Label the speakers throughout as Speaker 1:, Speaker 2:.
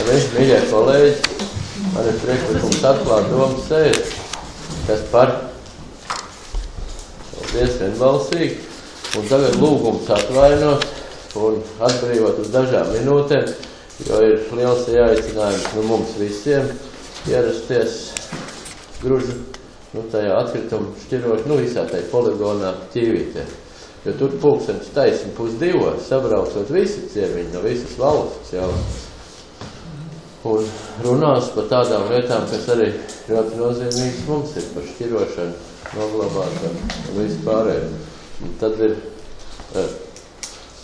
Speaker 1: Mīļie kolēģi, man ir priekšlikums atklāt domu sēdi, kas par paldies vienbalsīgi, un tagad lūgums atvainot un atbrīvot uz dažām minūtēm, jo ir liels jāaicinājums mums visiem ierasties Gružu, tajā atkritumu šķiroši, visā tai poligonā Ķīvītē. Jo tur pulkstenis taisni 1:30 sabraucot visi ciemiņi no visas valsts jau. Un runās par tādām lietām, kas arī ļoti nozīmīgas mums ir par šķirošanu, noglabāšanu un visu pārējo. Un tad ir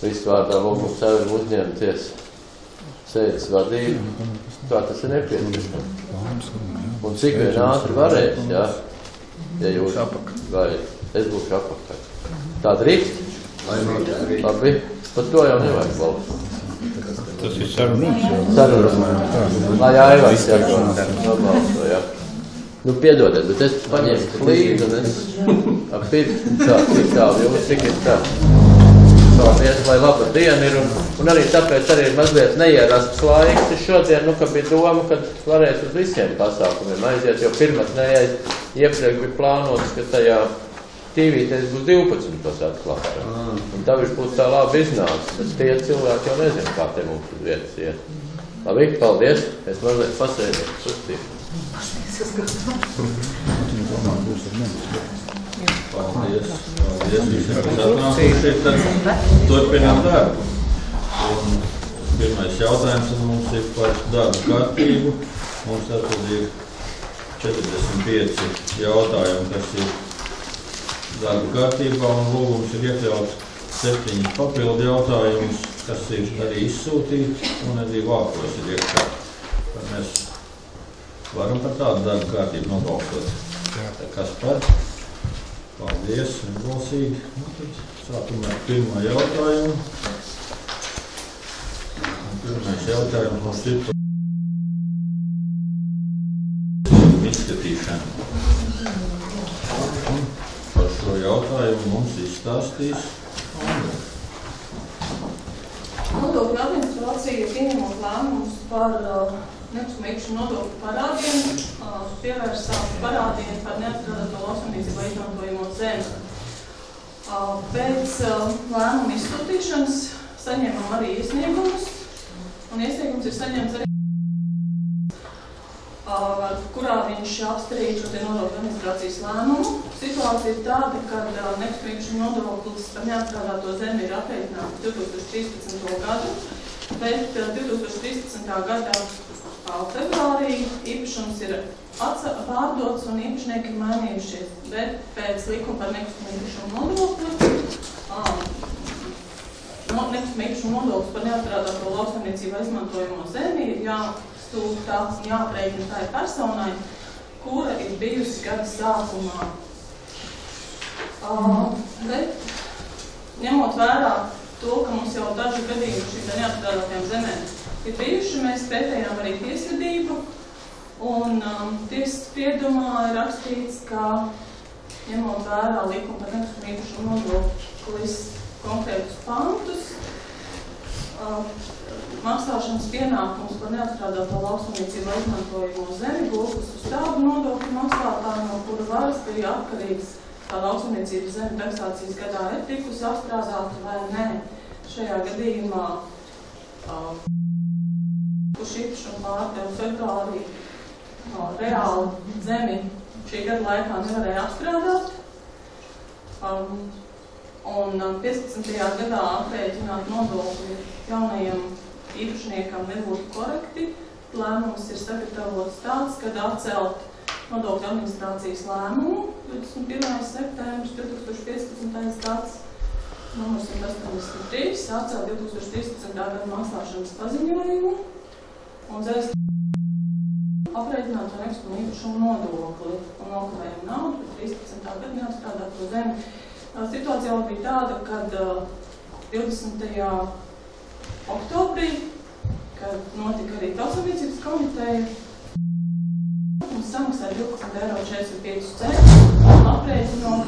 Speaker 1: visu vārdā lūgums saviem uzņemties sēdes vadību, kā tas ir nepieciešams. Un cik vien ātri varēs, ja jūs vai es būšu apakaļ. Tā drīkst? Labi, par to jau nevajag balsot.
Speaker 2: Tas ir sarunas.
Speaker 1: Lai Aivars nobalso, jā. Piedodiet, bet es paņēmu līdzi un es ap pirkstu cik tālu jums, cik ir tā. Paldies, lai laba diena ir un arī tāpēc arī mazliet neierasts laiks šodien, ka bija doma, kad varēs uz visiem pasākumiem aiziet, jo pirmatnējais iepriekš bija plānots, ka tajā Tīvītēs būs 12 atklāšana. Un tā viņš būtu tā labi iznācis, bet tie cilvēki jau nezinu, kā te mums uz vietas iet. Labi, paldies, es mazliet pasēdēju sustību.
Speaker 3: Paldies visiem, kas atnākuši, tad turpinām darbu. Un pirmais jautājums mums ir par darbu kārtību. Mums tātad ir 45 jautājumi, kas ir darba kārtībā, un lūgums ir iekļaut 7 papildu jautājumus, kas ir arī izsūtīti, un arī vākos ir iekļaut. Tad mēs varam par tādu darba kārtību nobalsot. Kas par? Paldies, vienbalsīgi. Sākumā ar pirmo jautājumu. Pirmais jautājums mums ir par izskatīšanu. Šo jautājumu mums izstāstīs.
Speaker 4: Nodokļu administrācija pieņemot lēmumus par nekustamā īpašuma nodokļu parādiem, pievērsās parādiem par neapstrādāto lauksaimniecībā izmantojamo zemi. Pēc lēmuma izskatīšanas saņēmām arī iesniegumus, un iesniegums ir saņemts arī kurā viņš apstrīd šo nodokļu administrācijas lēmumu. Situācija ir tāda, ka nekustamā īpašuma nodoklis par neapstrādāto zemi ir aprēķināts 2013. gadu, bet 2013. gadā februārī īpašums ir pārdots un īpašnieki ir mainījušies, bet pēc likuma par nekustamā īpašuma nodokli nekustamā īpašuma nodoklis par neapstrādāto lauksaimniecībā izmantojamo zemi ir jāaprēķina tai personai, kura ir bijusi gada sākumā. Bet, ņemot vērā to, ka mums jau daži gadījumi šīm neapstrādātajām zemēm ir bijuši, mēs pētējām arī tiesvedību, un tiesas spriedumā ir rakstīts, ka, ņemot vērā likuma par nekustamā īpašuma nodoklis konkrētus pantus, maksāšanas pienākums par neapstrādāto lauksaimniecībā izmantojamo zemi gulstas uz tādu nodokļu maksātāju, no kura varas bija atkarīgs tā lauksaimniecības zeme taksācijas gadā ir tikusi apstrādāta vai nē. Šajā gadījumā kurš īpašumu pārdeva februārī reāli zemi šī gada laikā nevarēja apstrādāt. Un 15. gadā aprēķināt nodokļi jaunajam īpašniekam nebūtu korekti. Lēmums ir sagatavots tāds, kad atcelt nodokļu administrācijas lēmumu 21. septembris 2015. gads, numurs 183, atcelt 2013. gada maksāšanas paziņojumu un dzēst aprēķināt to nekustamā īpašuma nodokli un nokavējam naudu par 13. gadu neapstrādāto zemi. Situācija jau bija tāda, kad 20. oktobrī, kad notika arī Tautsaimniecības komiteja, mums samaksāja 12,45 €, aprēķinot,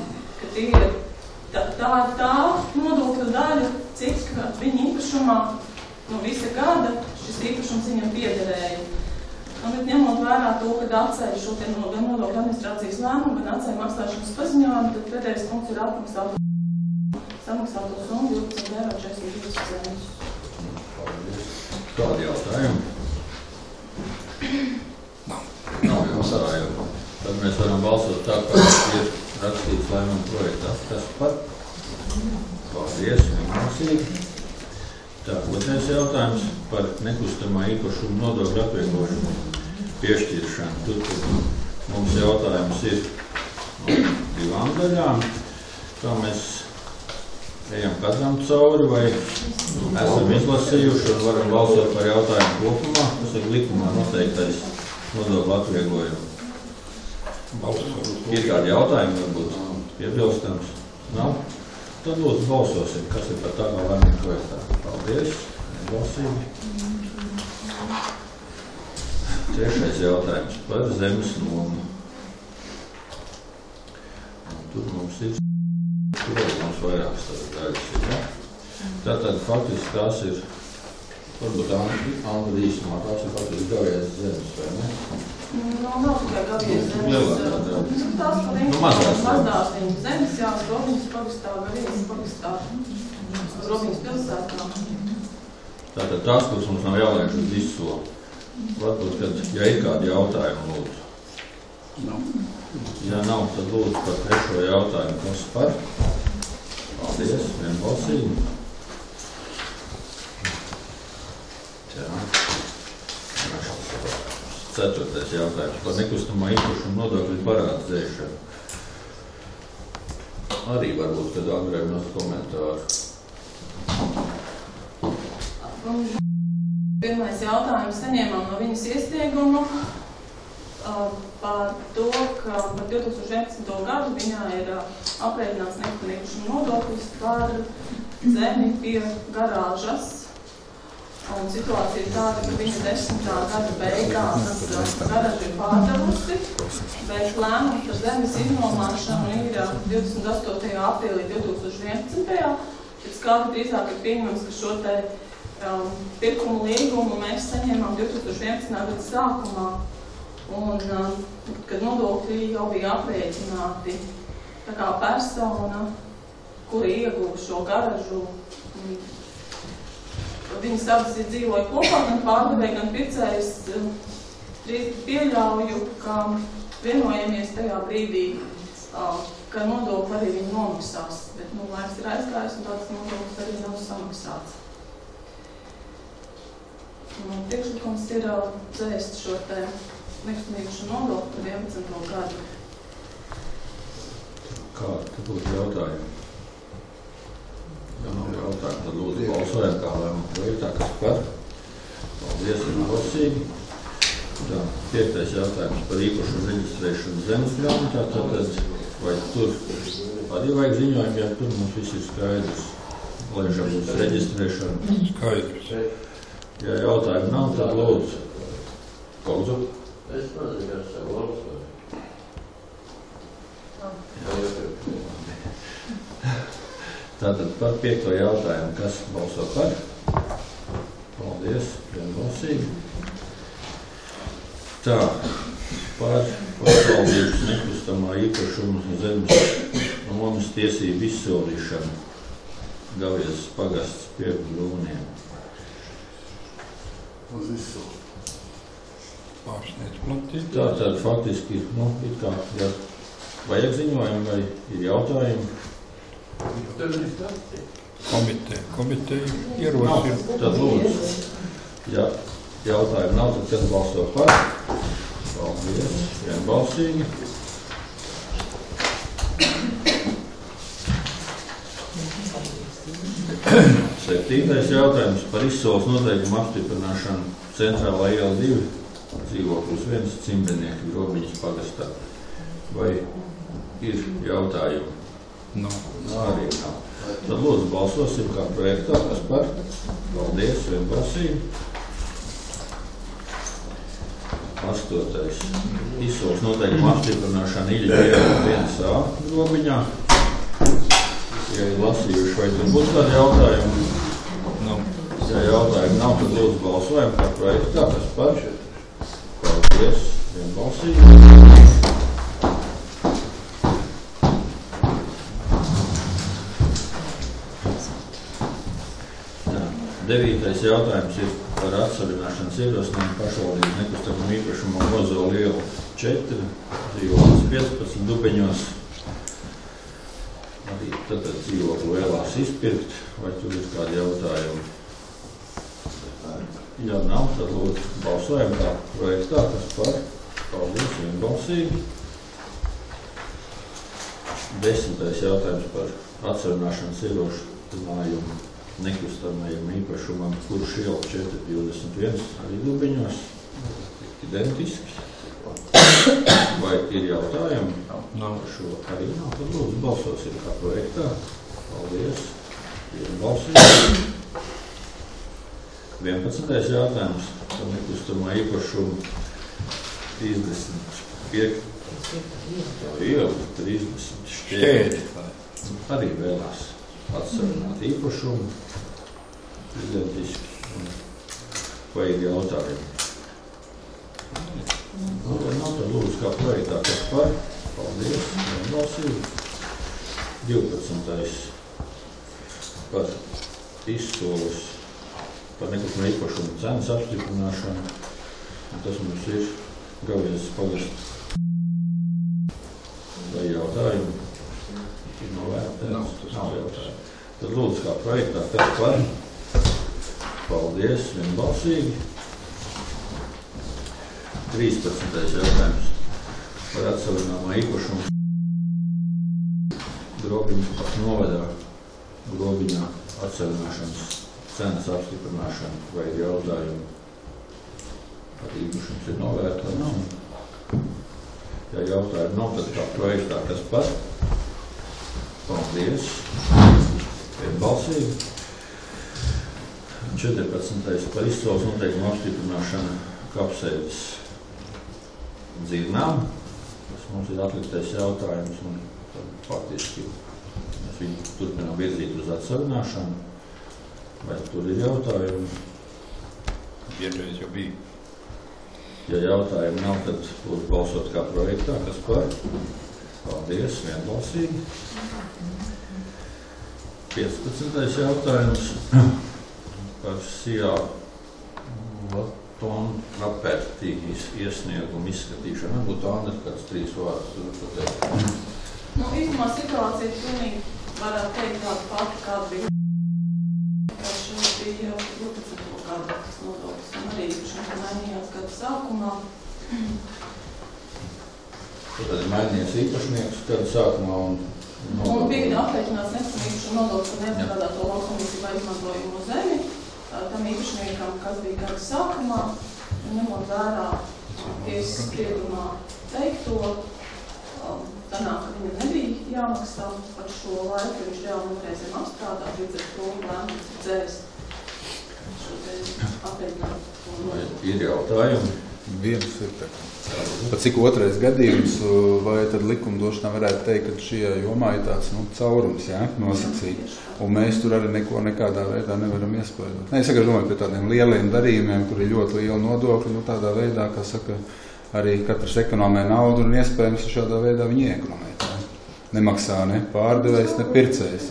Speaker 4: ka tā nodokļa daļa, cik viņa īpašumā no visa gada šis šis īpašums viņam piederēja. Bet ņemot vērā to, kad atceļ šo te gan nodokļu administrācijas lēmumu, gan atceļ maksāšanas paziņojumu, tad pēdējais punkts ir samaksāto summu 12,42 €.
Speaker 3: Kādi jautājumi? Nav jautājumu. Tad mēs varam balsot tā, kā ir rakstīts lēmuma projektā. Kas par? Paldies, vienmācīgi. Tā, otrais jautājums par nekustamā īpašuma nodokļu atvieglojumu piešķiršanu. Tur mums jautājums ir divām daļām. Kā mēs ejam katram cauri vai esam izlasījuši un varam balsot par jautājumu kopumā, kas ir likumā noteiktais nodokļu atvieglojumu. Ir kādi jautājumi, varbūt piebilstams? Nav? Tad lūdzu balsosim, kas ir par tādā lēmuma projektā. Paldies, balsīgi. Trešais jautājums par zemes nomu. Tur mums ir vairākas daļas. Ja? Tātad faktiski tās ir, varbūt Andra īsumā, tās ir faktiski Gavijas zemes, vai ne?
Speaker 4: Nav tikai Gavijas zemes. Tās mazdās viņas zemes, jā, Robiņas pagastā, Gavijas pagastā, Robiņas pilsētā.
Speaker 3: Tātad tās, kuras mums nav jālaiž uz visu. Varbūt, kad, ja ir kādi jautājumi, lūdzu. Ja nav, tad lūdzu par trešo jautājumu, kas par? Paldies, vienbalsīgi. Jā. Ceturtais jautājums par nekustamā īpašuma nodokļu parādu dzēšanu. Arī varbūt, kad Andrei mums komentāru.
Speaker 4: Pirmais jautājums saņēmām no viņas iesniegumu par to, ka par 2011. gadu viņā ir aprēķināts nekustamā īpašuma nodoklis par zemi pie garāžas. Un situācija ir tāda, ka viņa 10. gada beigās garažu ir pārdevusi, bet lēmums par zemes iznomāšanu ir 28. aprīlī 2011. Pēc kāda drīzāk ir pieņemams, ka šo te pirkumu līgumu mēs saņēmām 2011. gada sākumā, un kad nodokļi jau bija aprēķināti, tā kā persona, kura ieguva šo garažu, viņas abas ir dzīvoja kopā, gan pārdevēja, gan pircējs. Pieļauju, ka vienojamies tajā brīdī, ka nodokli arī viņi nomaksās, bet laiks ir aizgājis un tāds nodoklis arī nav samaksāts. Priekšlikums ir dzēst šo te nekustamīpašuma nodokli par 11. gadu.
Speaker 3: Kā? Tad būtu jautājumi. Ja nav jautājumu, tad lūdzu balsojam kā lēmuma projektā, kas par. Paldies, vienbalsīgi. Tā, piektais jautājums par īpašumu reģistrēšanu zemes grāmatā. Tātad, vai tur arī vajag ziņojumi, ja tur mums viss ir skaidrs, laižam uz reģistrēšanu?
Speaker 2: Skaidrs.
Speaker 3: Ja jautājumu nav, tad lūdzu. Lūdzu.
Speaker 1: Es nezinu, kas tev balsoju.
Speaker 3: Tātad par piekto jautājumu, kas balso par? Paldies, vienbalsīgi. Tā, par pašvaldības nekustamā īpašuma zemes nomas tiesību izsolīšanu Gavijas pagasts pie Brūniem.
Speaker 2: Uz visu. Pārsniedz platību.
Speaker 3: Tātad faktiski, it kā, ja vajag ziņojumi vai ir jautājumi,
Speaker 2: Komiteja ierosina.
Speaker 3: tad lūdzu. Ja jautājumu nav, tad kas balso par? Paldies, vienbalsīgi. Septītais jautājums par izsoles noteikumu apstiprināšanu centrālā iela 2 dzīvoklis 1 Cimdenieki Robiņas pagastā. Vai ir jautājumi?
Speaker 2: Nav.
Speaker 3: Arī nav. Tad lūdzu balsosim kā projektā, kas par. Paldies, vienbalsīgi. Astotais. Izsoles noteikumu apstiprināšana Iļa 1A Robiņā. Ja ir lasījuši, vai tur būtu kādi jautājumi?
Speaker 2: Nav.
Speaker 3: Ja jautājumu nav, tad lūdzu balsojam par projektā, kas par. Paldies, vienbalsīgi. Devītais jautājums ir par atsarināšanas ierosinājumu pašvaldības nekustamam īpašumam Ozola iela 4, dzīvoklis 15 Dubeņos. Arī tad dzīvokli vēlās izpirkt, vai tur ir kādi jautājumi? Ja nav, tad lūdzu balsojam kā projektā, kas par. Paldies, vienbalsīgi. 10. jautājums par atsarināšanas ierosinājumu nekustamajam īpašumam, kurš iela 421 arī Dubeņos, identisks. Vai ir jautājumi? Nav šo arī nav, tad lūdzu balsosim kā projektā. Paldies, vienbalsīgi. 11. jautājums par nekustamā īpašumu 35 iela 30 šķēri. Arī vēlās atsarināt īpašumu, identiski, vai ir jautājumi? Nav, tad lūdzu kā projektā, kas par. Paldies, vienbalsīgi. 12. par izsoles par nekustamā īpašumu cenas apstiprināšanu. Tas mums ir Gaviezes pagasts. Vai jautājumi? Ir novērtēts? Nav jautājumu. Tad lūdzu kā projektā, kas par. Paldies, vienbalsīgi. 13. jautājums par atsavināmā īpašumu Grobiņas novadā Grobiņā atsavināšanas cenas apstiprināšana, vai ir jautājumi? Pat īpašums ir novērtēts. Ja jautājumi nav, tad kā projektā, kas par. Paldies. Vienbalsīgi. 14. par izsoles noteikumu apstiprināšanu Kapsēdes dzirnām. Tas mums ir atliktais jautājums, un faktiski mēs viņu turpinām virzīt uz atsarināšanu. Vai tur ir jautājumi?
Speaker 2: Vienreiz jau bija.
Speaker 3: Ja jautājumi nav, tad lūdzu balsot kā projektā, kas par. Paldies, vienbalsīgi. 15. jautājums par SIA Latonu Rapertīgi iesniegumu izskatīšanu. Būtu Andri kāds 3 vārdus tur pateikt.
Speaker 4: Īstumā situācija ir pilnīgi, varētu teikt, tāda pati, kāda bija. Šeit bija 12. gada nodoklis, un arī šeit mainījās gada sākumā.
Speaker 3: Tad ir mainījies īpašnieks gada sākumā un
Speaker 4: bija aprēķināts nekustamīpašuma nodoklis un neapstrādāto lauksaimniecībā izmantojamo zemi. Tam īpašniekam, kas bija gada sākumā, ņemot vērā tiesas spriedumā teikto, sanāk, ka viņam nebija jāmaksā par šo laiku, viņš reāli nereizēm apstrādāt, līdz ar to lēmums ir dzēst šo te aprēķinātu.
Speaker 3: vai ir jautājumi?
Speaker 5: Viens ir tā. Pat cik otrais gadījums, vai tad likumdošanā varētu teikt, ka šajā jomā ir tāds caurums, nosacīt, un mēs tur arī neko nekādā veidā nevaram iespējot. Es domāju pie tādiem lieliem darījumiem, kur ir ļoti liela nodokļa, tādā veidā, kā saka, arī katrs ekonomē naudu un iespējams šādā veidā viņi iekonomē. Nemaksā ne pārdevējs, ne pircējs.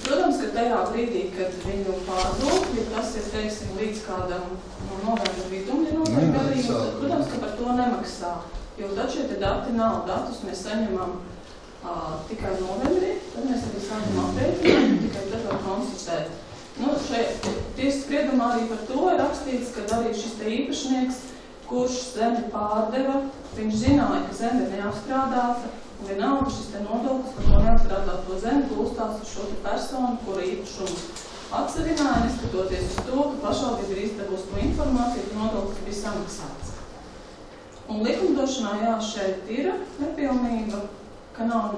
Speaker 4: Protams, ka tajā brīdī, kad viņu pārdod, ja tas ir, teiksim, līdz kādam novērtam vidum, ja notiek darījums, tad, protams, ka par to nemaksā. Jo tad šie te dati nav. Datus mēs saņemam tikai novembrī, tad mēs arī sākam aprēķināt, tikai tad var konstatēt. Šeit tiesas spriedumā arī par to ir rakstīts, ka arī šis te īpašnieks, kurš zemi pārdeva, viņš zināja, ka zeme ir neapstrādāta, un vienalga šis te nodoklis, par to neapstrādāto zemi plūstās uz šo te personu, kura īpašumu atsavināja, neskatoties uz to, ka pašvaldība ir izdevusi to informāciju, ka nodoklis bija samaksāts. Un likumdošanā, jā, šeit ir nepilnība, ka nav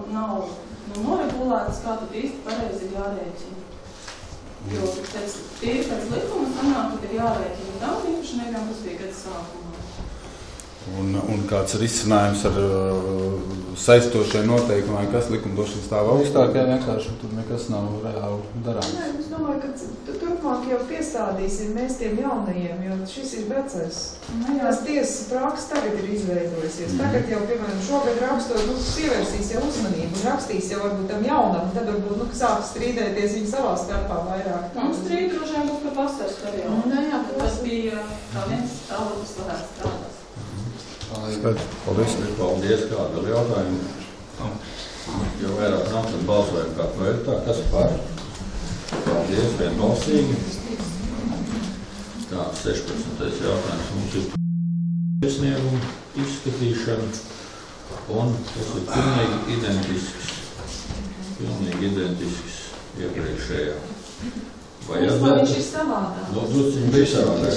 Speaker 4: noregulēts, kā tad īsti pareizi ir jārēķina. Jo pēc likuma sanāk, kad ir jārēķina tam īpašniekam, kas bija gada sākumā.
Speaker 5: Un kāds ir izcinājums ar saistošai noteikumai, kas likumdošana stāv augstākajā vienkārši, tur nekas nav reāli darāms.
Speaker 6: Es domāju, ka turpmāk jau iestādīsim mēs tiem jaunajiem, jo šis ir vecais. Tas tiesas praksa tagad ir izveidojusies. Tagad jau, piemēram, šogad rakstot, pievērsīs jau uzmanību un rakstīs jau varbūt tam jaunam, tad varbūt, sāks strīdēties viņi savā starpā vairāk.
Speaker 4: Strīd droši vien būs par vasaras periodu. Jā, tas bija kā viens tālāk, kas varētu strādāt.
Speaker 3: Paldies, kāda vēl jautājuma. Jo vairāk nav, tad balsojam kā projektā, kas par. Paldies, vienbalsīgi. Tā, 16. jautājums mums ir iesniegumu izskatīšana, un tas ir pilnīgi identisks iepriekšējā. Vai
Speaker 4: viņš ir savādāk?
Speaker 3: Viņš bija savādāk.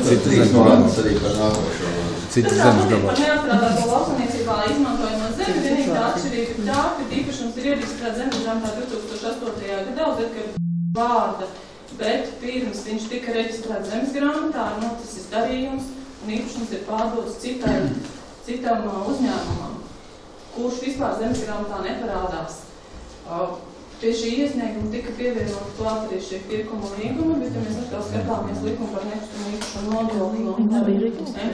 Speaker 3: Citas zemes vārds arī par nākošo.
Speaker 5: Citas zemes gabals.
Speaker 4: Par neatrādāto lauksaimniecībā izmantojamo zemi vienīgā atšķirība ir tā, ka īpašums ir iereģistrēts zemes grāmatā 2008. gadā, kad vārda, bet pirms viņš tika reģistrēts zemes grāmatā, ir noticis darījums un īpašums ir pārdots citam uzņēmumam, kurš vispār zemes grāmatā neparādās. Pie šī iesnieguma tika pievienot klāt arī šie pirkuma līgumi, bet ja mēs atkal skatāmies likumu par nekustamo īpašumu nodokli un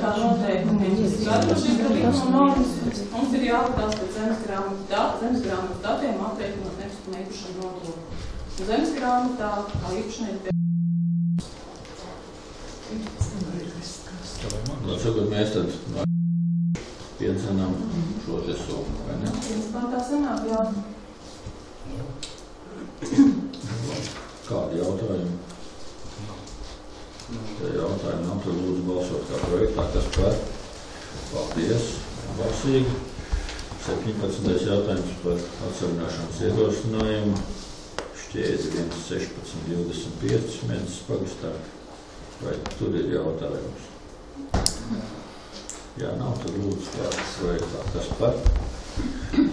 Speaker 4: kā noteikumiem, kas skata šīs likuma normas, mums ir jāpatās pēc zemes grāmatas datiem aprēķinot nekustamo īpašumu nodokli. Un zemes grāmatā kā īpašnieki
Speaker 3: Tagad mēs tad piedzenām šo te summu, vai ne?
Speaker 4: Principā tā sanāk, jā.
Speaker 3: Kādi jautājumi? Te jautājumi nav, tad lūdzu balsot kā projektā, kas par. Paldies, balsīgi. 17. jautājums par atsarināšanas ierosinājumu. Šķiedzi 1.16.25 mēnesis pagastā. Vai tur ir jautājums? Jā, nav, tad lūdzu kā projektā, kas par.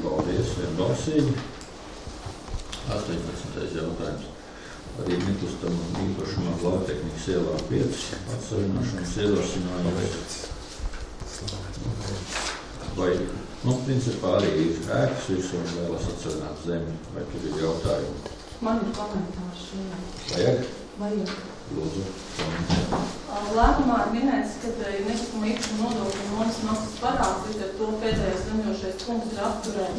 Speaker 3: Paldies, vienbalsīgi. 18. jautājums. Arī nekustamo īpašumā Glābtehnikas ielā 5 atsarināšanas ierosinājumu. Vai, principā arī ir ēkas visu un vēlas atsarināt zemi, vai tur ir jautājumi?
Speaker 4: Man ir komentārs šajā.
Speaker 3: Vajag?
Speaker 4: Vajag.
Speaker 3: Lūdzu.
Speaker 4: Lēmumā ir minēts, ka ir nekustamo īpašumu nodokļu un nomas maksas parāds, līdz ar to pēdējais ziņošais punkts ir apturēt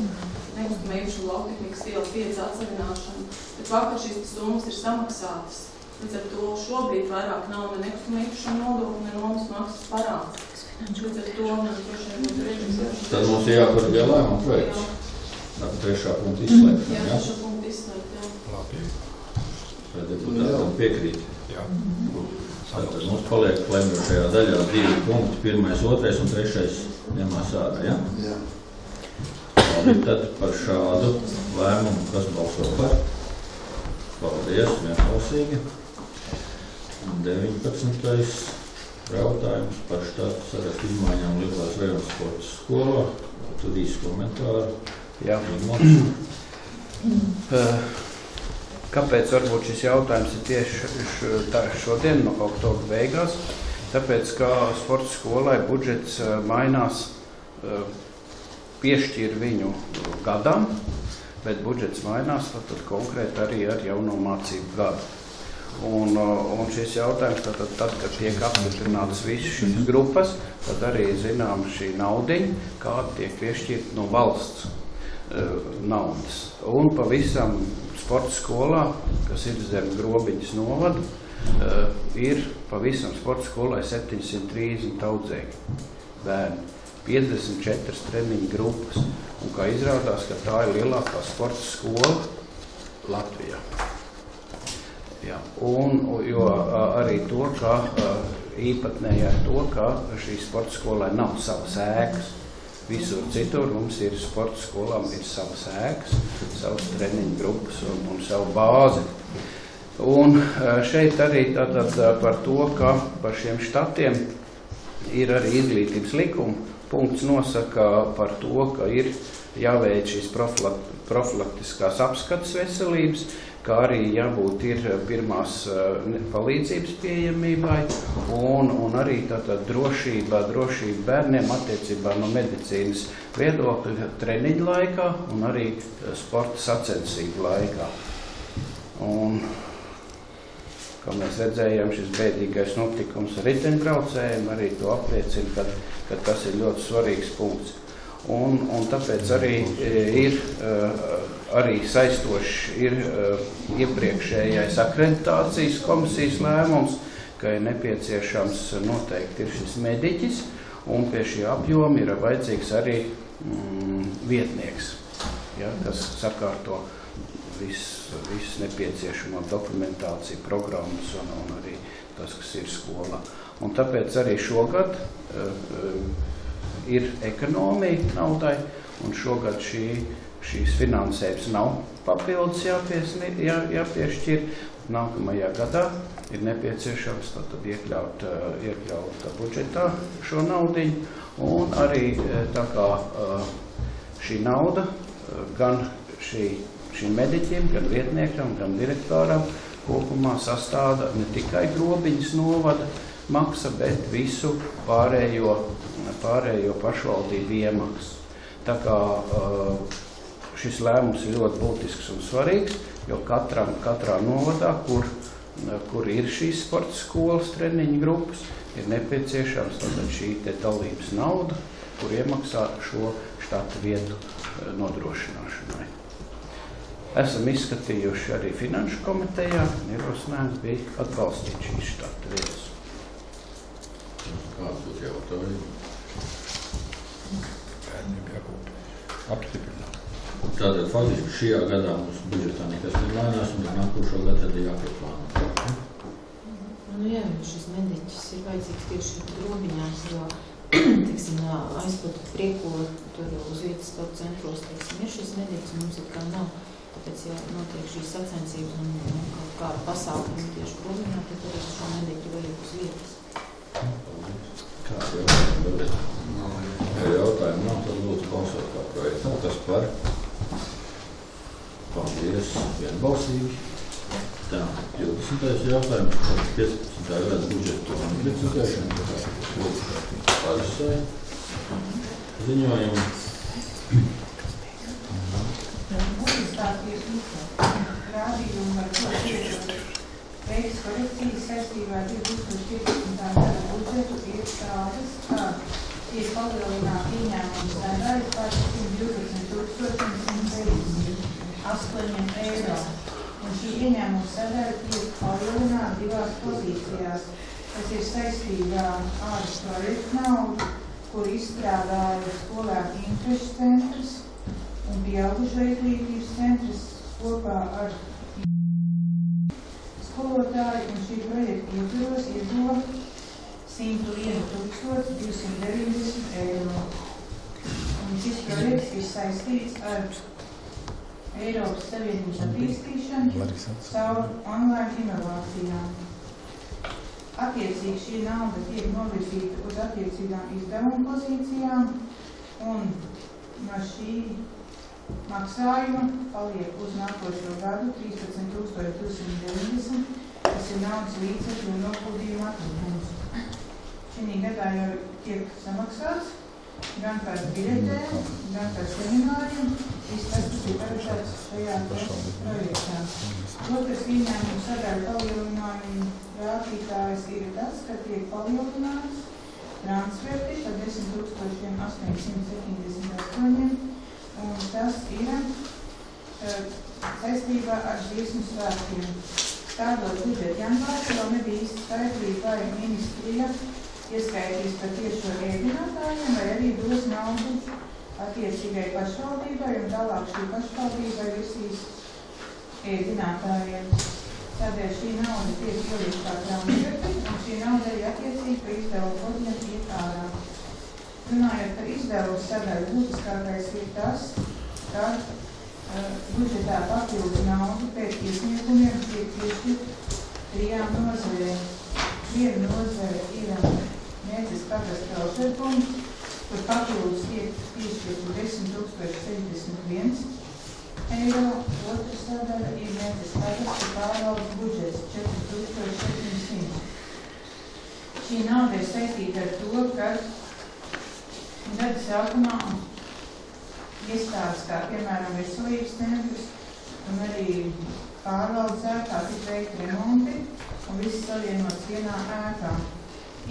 Speaker 4: nekustamo īpašumu Glābtehnikas iela 5 atsarināšanu. Bet vakar šīs summas ir samaksātas. Līdz ar to šobrīd vairāk nav ne nekustamo īpašumu nodokļu, ne nomas maksas parāds. Līdz ar to mums droši
Speaker 3: Tad mums ir jākorģē lēmuma projekts. Ar 3. punktu izslēgt.
Speaker 4: Jā, 3. punktu izslēgt, jā.
Speaker 2: Labi.
Speaker 3: Vai deputātam piekrīt?
Speaker 2: Jā.
Speaker 3: Tātad mums paliek lemjošajā daļā 2 punkti, 1., 2. un 3. ņemās ārā, ja?
Speaker 1: Jā.
Speaker 3: Labi, tad par šādu lēmumu, kas balso par. Paldies, vienbalsīgi. 19. jautājums par štatu sarakstu izmaiņām Liepājas rajona sporta skolā. Tur īsti komentāru.
Speaker 7: Jā. Kāpēc varbūt šis jautājums ir tieši šodien, no oktobra beigās? Tāpēc, ka sporta skolai budžets mainās, piešķir viņu gadam, bet budžets mainās tad konkrēti arī ar jauno mācību gadu. Un šis jautājums, tad, kad tiek apstiprinātas visas šīs grupas, tad arī zinām šī naudiņa, kāda tiek piešķirta no valsts naudas. Un pavisam sporta skolā, kas ir zem Grobiņas novada, ir pavisam sporta skolai 730 audzēkņi bērni, 54 treniņu grupas. Un kā izrādās, ka tā ir lielākā sporta skola Latvijā. Jā. Jo arī to, ka īpatnējā to, ka šī sporta skolai nav savas ēkas. Visur citur mums ir sporta skolām ir savas ēkas, savas treniņu grupas un savu bāzi. Un šeit arī tātad par to, ka par šiem štatiem ir arī izglītības likuma punkts nosaka par to, ka ir jāveic šīs profilaktiskās apskates veselības, kā arī jābūt ir pirmās palīdzības pieejamībai un arī tātad drošība bērniem attiecībā no medicīnas viedokļa treniņu laikā un arī sporta sacensību laikā. Un kā mēs redzējām, šis bēdīgais notikums ar riteņbraucējiem arī to apliecina, ka tas ir ļoti svarīgs punkts. Un tāpēc arī ir arī saistošs ir iepriekšējais akreditācijas komisijas lēmums, ka ir nepieciešams noteikti ir šis mediķis, un pie šī apjoma ir vajadzīgs arī vietnieks, ja, kas sakārto visu nepieciešamo dokumentāciju, programmas un arī tas, kas ir skolā. Un tāpēc arī šogad ir ekonomija naudai, un šogad šīs finansējums nav papildus jāpiešķir. Nākamajā gadā ir nepieciešams tātad iekļaut budžetā šo naudiņu, un arī tā kā šī nauda gan šīm mediķiem, gan vietniekam, gan direktoram kopumā sastāda ne tikai Grobiņas novada maksa, bet visu pārējo pašvaldību iemaksu. Tā kā šis lēmums ir ļoti būtisks un svarīgs, jo katrā novadā, kur ir šīs sporta skolas treniņu grupas, ir nepieciešams tātad šī te dalības nauda, kur iemaksā šo štata vietu nodrošināšanai. Esam izskatījuši arī finanšu komitejā, ierosinājums bija atbalstīt šīs štata vietas.
Speaker 3: Kāds būs jautājumi?
Speaker 2: Apstiprināt.
Speaker 3: Tātad faktiski šajā gadā mums budžetā nekas nemainās, un nākošo gadu tad jāpieplāno.
Speaker 8: Nu jā, šis mediķis ir vajadzīgs tieši Grobiņās, jo, teiksim, aizput prieko tur uz vietas sporta centros, teiksim, ir šis mediķis, un mums ir kā nav. Tāpēc, ja notiek šīs sacensības un kaut kāda pasākuma tieši Grobiņā, tad arī šo mediķi vajag uz vietas.
Speaker 3: Kādi jautājumi vēl ir? Ja jautājumi nav, tad lūdzu balsot kā projektā. Tas par? Paldies, vienbalsīgi. Tā, 20. jautājums par 15. gada budžetu un precizēšanu. Pārsai. Ziņojumu.
Speaker 9: Rādījumu ar to veiks korekcijas saistībā ar 2015. gada budžetu ir tādas, kā tiek palielināt ieņēmumu sadaļu par 112,198 eiro. Un šī ieņēmumu sadaļa tiek palielināta divās pozīcijās. Tas ir saistībā ar projektu naudu, kur izstrādāja skolēnu interešu centrs un pieaugušo izglītības centrs kopā ar skolotāju, un šī projekta ietvaros ieguva 101,290 eiro. Un šis projekts ir saistīts ar Eiropas Savienības attīstīšanu caur online inovācijām. Attiecīgi šī nauda tiek novirzīta uz attiecīgām izdevumu pozīcijām, un no šī maksājuma paliek uz nākošo gadu 13,290, kas ir naudas līdzekļu un noguldījuma atlikums. Šī gadā jau tiek samaksāts gan par biļetēm, gan par semināriem. Viss tas, kas ir paredzēts šajā projektā. Otrs ieņēmumu sadaļu palielinājuma rādītājs ir tas, ka tiek palielināts transferti par 10,878, un tas ir saistībā ar dziesmu svētkiem. Stādot budžetu janvāri, vēl nebija īsti skaidrība, vai ministrija ieskaitīs par tiešo ēdinātājiem, vai arī dos naudu attiecīgai pašvaldībai, un tālāk šī pašvaldībai visīs ēdinātājiem. Tādēļ šī nauda tiek ielikt kā transferti, un šī nauda ir attiecīgi par izdevumu budžetu iet ārā. Runājot par izdevumu sadaļu, būtiskākais ir tas, ka budžetā papildu naudu pēc iesniegumiem tiek piešķirt 3 nozarēm. Viena nozare ir Mēdzes pagasta Elšerpunkts, kur papildus tiek piešķirt 10,061 eiro. Otra sadaļa ir Mēdzes pagasta pārvaldes budžets 4,700. Šī nauda ir saistīta ar to, ka gada sākumā iestādes, kā piemēram veselības centrs un arī pārvaldes ēkā tik veikt remonti, un viss savienots vienā ēkā.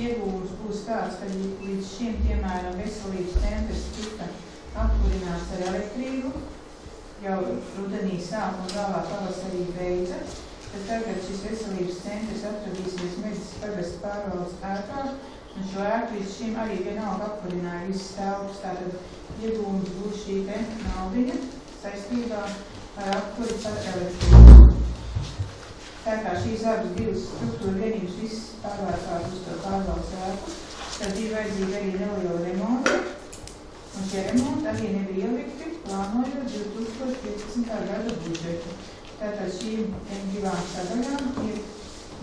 Speaker 9: Iegūms būs tāds, ka līdz šim, piemēram, veselības centrs tika apkurināts ar elektrību, jau rudenī sāk un vēlāk pavasarī beidza, tad tagad šis veselības centrs atradīsies Medis pagasta pārvaldes ēkā, un šo ēku līdz šim arī vienalga apkurināja visas telpas, tātad iegūms būs šī te naudiņa saistībā ar apkuri par elektrību. Tā kā šīs abas divas struktūra vienības visas pārvērtās uz to pārvaldes ēku, tad bija vajadzīgi arī neliela remonta, un šie remonti arī nebija ielikti, plānojot 2015. gada budžetu. Tātad šīm divām sadaļām ir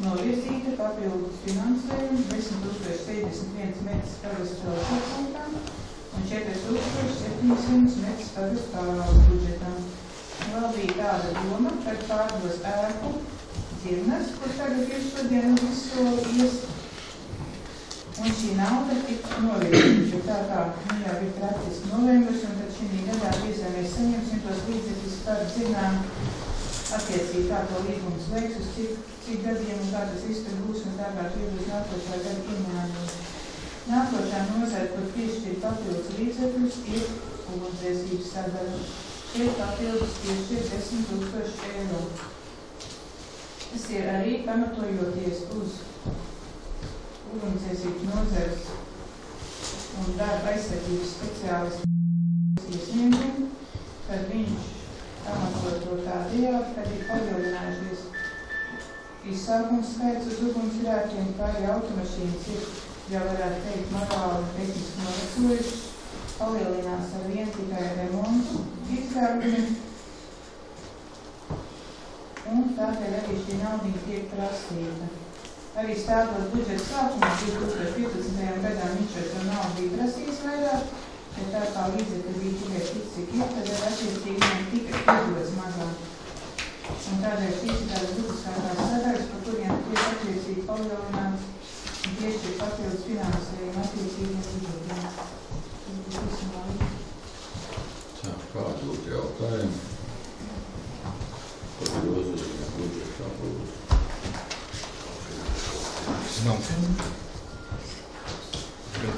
Speaker 9: novirzīta papildus finansējums 10,071 metrs pagasta telefonu un 4,700 metrs pagasta pārvaldes budžetām. Vēl bija tāda doma, kad pārdos ēku Dzirnas, kur tagad ir šodien izsolies, un šī nauda tika novirzīta. Tā kā jau ir praktiski novembris, un tad šī gadā visā mēs saņemsim tos līdzekļus par Dzirnām attiecīgi kā to līgumu slēgs, uz cik gadiem un kā tas viss tur būs, un tā kā tur būs nākošā gada piemērojums. Nākošā nozara, kur piešķir papildus līdzekļus, ir ugunsdzēsības sadaļa. Šeit papildus piešķir 10,000 eiro. Tas ir arī pamatojoties uz ugunsdzēsības nozares un darba aizsardzības speciālistu iesniegumu, kad viņš pamatot to tādējādi, kad ir palielinājušies izsākums skaits uz ugunsgrēkiem, kā arī automašīnas ir, jau varētu teikt, morāli tehniski novecojušas, palielinās ar vien tikai remontu izdevumi, un tādēļ arī šī naudiņa tiek prasīta. Arī stādot budžeta sākumā 2015. gadā viņš ar to naudu bija prasījis vairāk, ja tā kā līdzekļi bija tikai cik ir, tad ar attiecīgi viņam tika iedots mazāk. Un tādēļ šīs ir tādas būtiskākās sadaļas, par kuriem tiek attiecīgi palielināts un piešķir papildus finansējumu attiecīgiem budžetiem.
Speaker 3: Tā, kādi būtu jautājumi? Par grozījumiem budžetā būtu.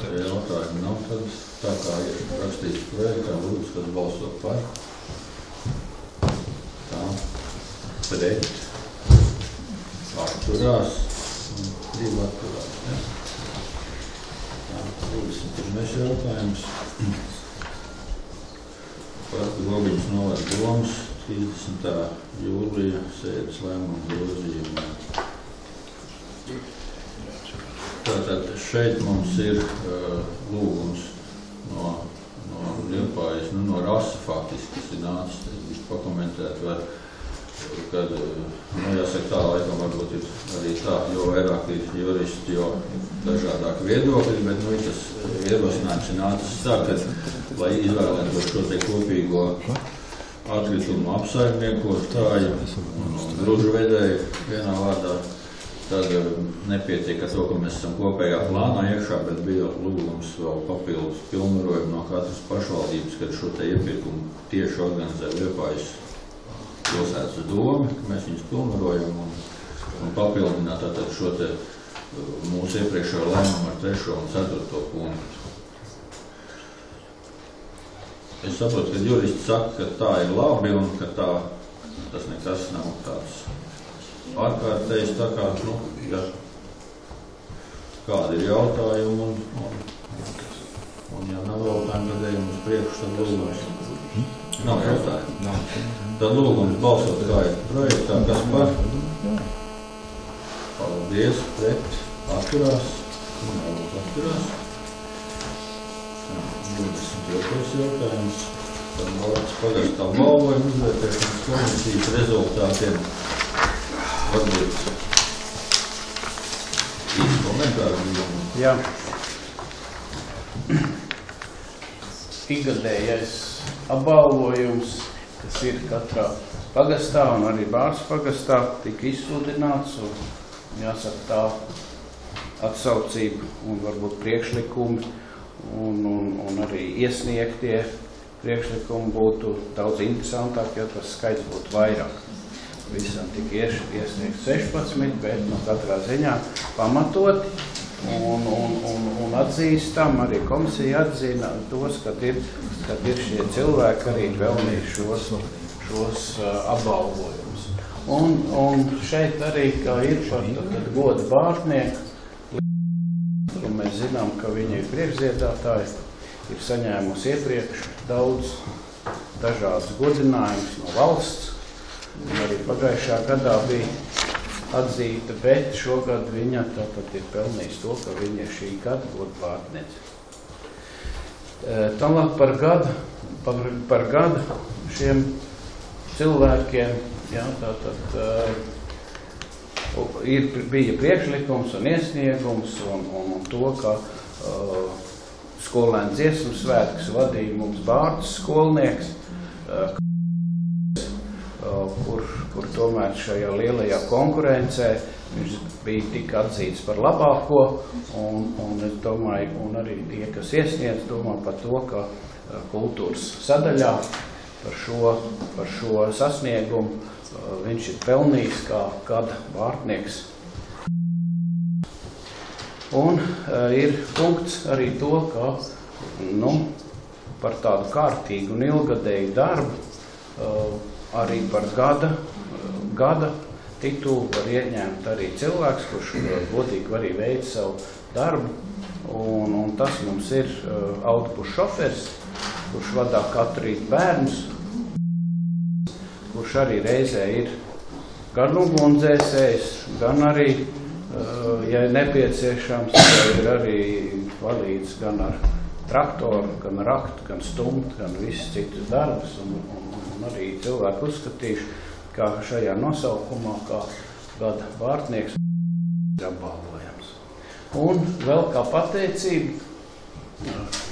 Speaker 3: Jautājumi nav, tad tā kā ir rakstīts projektā, lūdzu, kad balsot par. Tā, pret, atturās, un divi atturās, ne? Tā, 21. jautājums. Par Gobiņas novada domas 30. jūlija sēdes lēmumu grozījumu. Tātad šeit mums ir lūgums no Liepājas, no Rasa faktiski, kas ir nācis, viņš pakomentēt var, kad, jāsaka tā, laikam varbūt ir arī tā, jo vairāk ir juristi, jo dažādāk viedokļi, bet, tas ierosinājums ir nācis tā, ka, lai izvēlētu šo te kopīgo atkritumu apsaimniekotāju un grudžu vedēju vienā vārdā, tad nepietiek ar to, ka mēs esam kopējā plānā iekšā, bet bija lūgums vēl papildus pilnvarojumu no katras pašvaldības, kad šo te iepirkumu tieši organizē Liepājas pilsētas doma, ka mēs viņus pilnvarojam un papildināt tātad šo te mūsu iepriekšējo lēmumu ar 3. un 4. punktu. Es saprotu, ka juristi saka, ka tā ir labi un ka tas nekas nav tāds ārkārtējs, tā kā, ja kādi ir jautājumi un ja nav jautājumi, tad ejam uz priekšu, tad lūgums. Nav jautājumi. Tad lūgums balsot kā ir projektā, kas par? Paldies, pret, atturās. Atturās. 22. jautājums. Par Valsts pagastā balvojumu izvērtēšanas komisijas rezultātiem. Varbūt īsti komentāri.
Speaker 7: Jā. Ikgadējais apbalvojums, kas ir katrā pagastā un arī Bārs pagastā, tika izsludināts un jāsaka tā atsaucība un varbūt priekšlikumi un arī iesniegtie priekšlikumi būtu daudz interesantāk, ja tas skaits būtu vairāk. visam tika iesniegt 16, bet katrā ziņā pamatoti un atzīstam, arī komisija atzina tos, kad ir šie cilvēki arī pelnījuši šos apbalvojumus. Un šeit arī, kā ir par goda bārtnieku, un mēs zinām, ka viņi ir priekšdziedātāji, ir saņēmusi iepriekš daudz dažādas godinājumus no valsts, un arī pagājušā gadā bija atzīta, bet šogad viņa tātad ir pelnījis to, ka viņa ir šī gada goda bārtniece. Tālāk par gadu šiem cilvēkiem, jā, tātad bija priekšlikums un iesniegums un to, ka skolēnu dziesmu svētkus vadīja mums Bārtas skolnieks, kur tomēr šajā lielajā konkurencē viņš bija tik atzīts par labāko, un es domāju, un arī tie, kas iesniedz, domā par to, ka kultūras sadaļā par šo sasniegumu viņš ir pelnījis kā gada bārtnieks. Un ir punkts arī to, ka par tādu kārtīgu un ilgadēju darbu arī par gada titulu var ieņemt arī cilvēks, kurš godīgi arī veic savu darbu, un tas mums ir autobusu šofers, kurš vadā katru rītu bērnus, kurš arī reizē ir gan ugunsdzēsējs, gan arī, ja ir nepieciešams, ir arī palīdz gan ar traktoru, gan raktu, gan stumt, gan visus citus darbus, un arī cilvēku uzskatīšu, kā šajā nosaukumā, kā gada bārtnieks ir apbalvojams. Un vēl kā pateicība,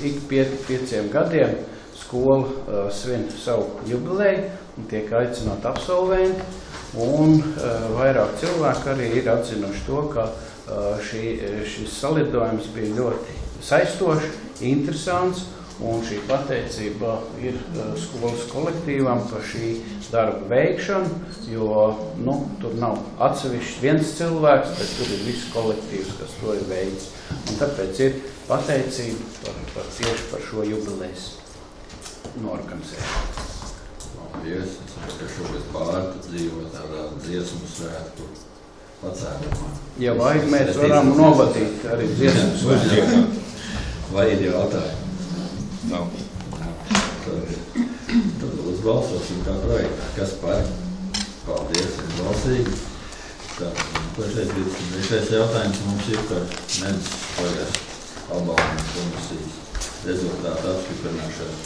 Speaker 7: ik 5 gadiem skola svin savu jubileju un tiek aicināt absolventi, un vairāk cilvēki arī ir atzinuši to, ka šis salidojums bija ļoti saistošs, interesants, un šī pateicība ir skolas kolektīvam par šī darba veikšanu, jo tur nav atsevišķi viens cilvēks, bet tur ir viss kolektīvs, kas to ir veicis. Un tāpēc ir pateicība tieši par šo jubilejas norganizēšanu.
Speaker 3: Paldies, es saprotu, ka šoreiz Bārta dzīvo tādā dziesmu svētku pacēlumā.
Speaker 7: Ja vajag, mēs varam novadīt arī dziesmu svētku.
Speaker 3: Vai ir jautājumi? Nav. Tad uzbalsosim kā projektā. Kas par? Paldies, uzbalsīgi. Trešais jautājums mums ir par Medus pagaidu apbalvojumu komisijas rezultātu apstiprināšanu.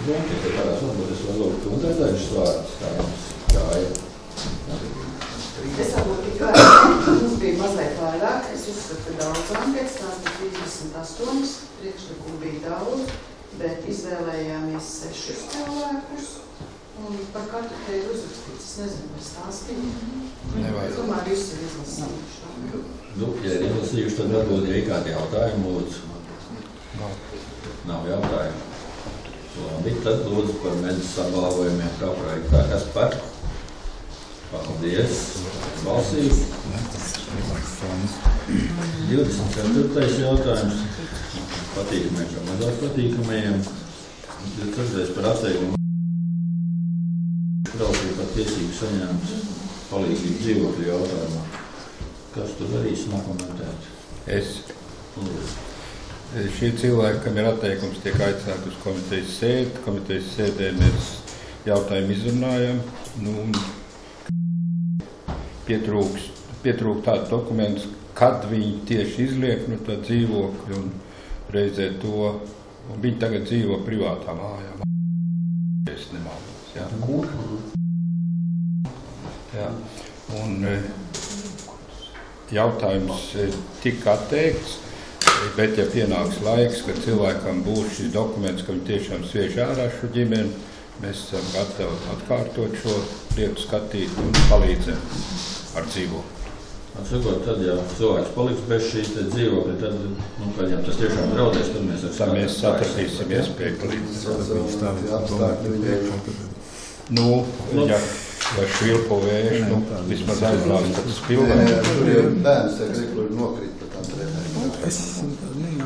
Speaker 3: Ja te varētu varbūt es vēl lūgtu un tēdējušas vārdus, kā jums gāja.
Speaker 10: Es varbūt tikai, mums bija mazliet vairāk, es uzskatu, ka daudz anketas, tās bija 38, priekšlikumu bija daudz, bet izvēlējāmies 6 cilvēkus, un par katru te ir uzrakstīts, es nezinu, vai stāstīju. Es domāju, viss ir izlasījuši.
Speaker 3: Ja ir izlasījuši, tad varbūt ir kādi jautājumi, lūdzu. Nav jautājumu. Labi, tad lūdzu par Medus apbalvojumiem kā projektā. Kas par? Paldies. Balsīs. 24. jautājums. Patīkamiem kā mazāk patīkamajiem. 24. par atteikumu. Prautīja par tiesību saņēmums palīdzību dzīvokļu jautājumā. Kas tu darīs nokomentēt?
Speaker 5: Es. Šie cilvēki, kam ir atteikums, tiek aicināti uz komitejas sēdi. Komitejas sēdē mēs jautājumu izrunājam. Pietrūk tādu dokumentus, kad viņi tieši izliek tā dzīvokļu un reizē to. Viņi tagad dzīvo privātā mājā. Es nemaldos, jā.
Speaker 7: Kur?
Speaker 5: Jā. Un jautājums tika atteikts. Bet, ja pienāks laiks, kad cilvēkam būs šis dokuments, ka viņi tiešām sviež ārā šo ģimeni, mēs esam gatavi atkārtot šo lietu skatīt un palīdzēt ar dzīvokli.
Speaker 3: Sakot, tad, ja cilvēks paliks bez šī dzīvokļa, tad, kad viņam tas tiešām draudēs, tad mēs
Speaker 5: atradīsim iespēju palīdzēt.
Speaker 2: Nu, ja švilpo vējš, vismaz aizbrauc, tad spilvēt.
Speaker 11: Tur jau bērns te grib nokrīt pa tām trēnēm.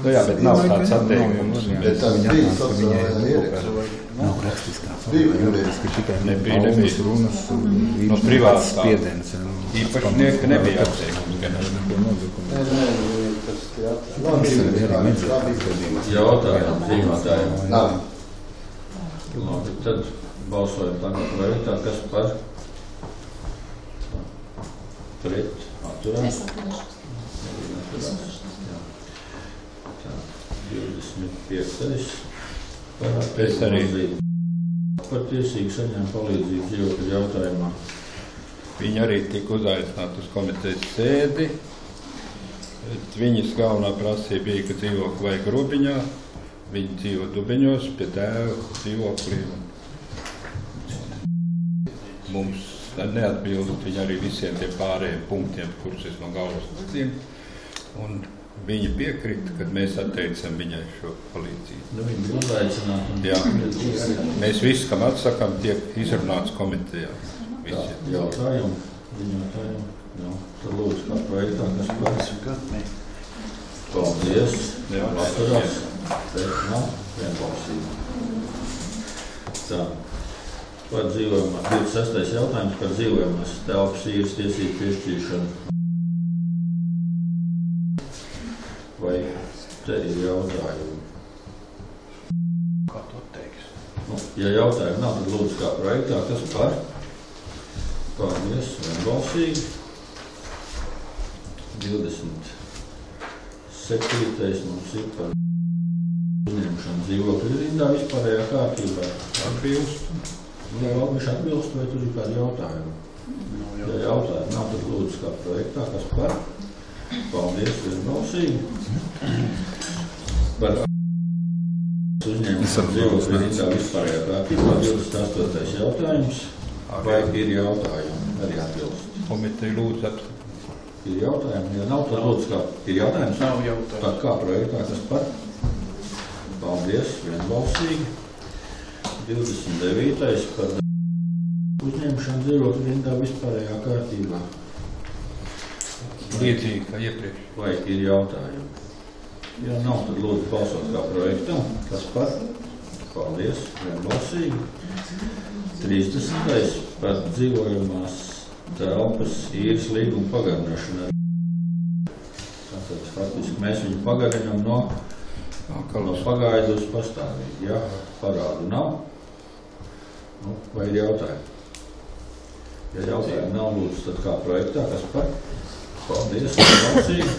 Speaker 2: Jā, bet nav tāds atteikums.
Speaker 11: Bet tas bija sociālajā ierakstu.
Speaker 5: Nav rakstiskā
Speaker 2: Nebija
Speaker 5: runas,
Speaker 2: no privātas
Speaker 5: spiedienas.
Speaker 2: Īpašnieka nebija atteikums.
Speaker 3: Jautājām, zīmētājiem.
Speaker 11: Nav.
Speaker 3: Labi, tad balsojam tagad projektā, kas par pret atturās.
Speaker 8: Es atturēšos.
Speaker 3: 25. Par
Speaker 2: Es arī.
Speaker 3: Par tiesīgi saņēma palīdzību dzīvokļu jautājumā.
Speaker 2: Viņi arī tika uzaicināti uz komitejas sēdi. Viņas galvenā prasība bija, ka dzīvokli vajag Robiņā. Viņi dzīvo Dubeņos pie tēva dzīvoklī. Mums neatbilst viņi arī visiem tiem pārējiem punktiem, kurus es no galvas nezinu. Un viņi piekrita, kad mēs atteicam viņai šo palīdzību.
Speaker 3: Nu, viņi bija uzaicināti.
Speaker 2: Jā. Mēs visi, kam atsakām, tiek izrunāts komitejā. Visi.
Speaker 3: Jautājumu. Viņa jautājumu. Jā. Tad lūdzu, kā projektā, kas pārs. Paldies. Atturās. Pēc nav. Vienbalsīgi. Tā. Par dzīvojumā. 26. jautājums par dzīvojumās telpas īres tiesību piešķīšanu. Vai te ir jautājumi?
Speaker 7: Kā to teiks?
Speaker 3: Nu, ja jautājumi nav, tad lūdzu kā projektā, kas par? Paldies, vienbalsīgi. 27. mums ir par uzņemšanu dzīvokļu rindā vispārējā kārtībā. Atbilst. Ja viņš atbilst, vai tur ir kādi jautājumi? Ja jautājumi nav, tad lūdzu kā projektā, kas par? Paldies, vienbalsīgi. Par uzņemšanu dzīvokļu rindā vispārējā kārtībā 28. jautājums. Vai ir jautājumi? Arī atbilst.
Speaker 2: Komiteja lūdzu atbilst.
Speaker 3: Ir jautājumi? Ja nav, tad lūdzu, kā ir jautājums?
Speaker 7: Nav jautājums.
Speaker 3: Tad kā projektā, kas par? Paldies, vienbalsīgi. 29. par uzņemšanu dzīvokļu rindā vispārējā kārtībā.
Speaker 2: Līdzīgi kā iepriekš.
Speaker 3: Vai ir jautājumi? Ja nav, tad lūdzu balsot kā projektā. Kas par? Paldies, vienbalsīgi. 30. par dzīvojumās telpas īres līgumu pagarināšanu. Tātad faktiski mēs viņu pagarinām no pagaidu uz pastāvīgi. Ja parādu nav, nu, vai ir jautājumi? Ja jautājumi nav, lūdzu, tad kā projektā, kas par? Paldies, vienbalsīgi.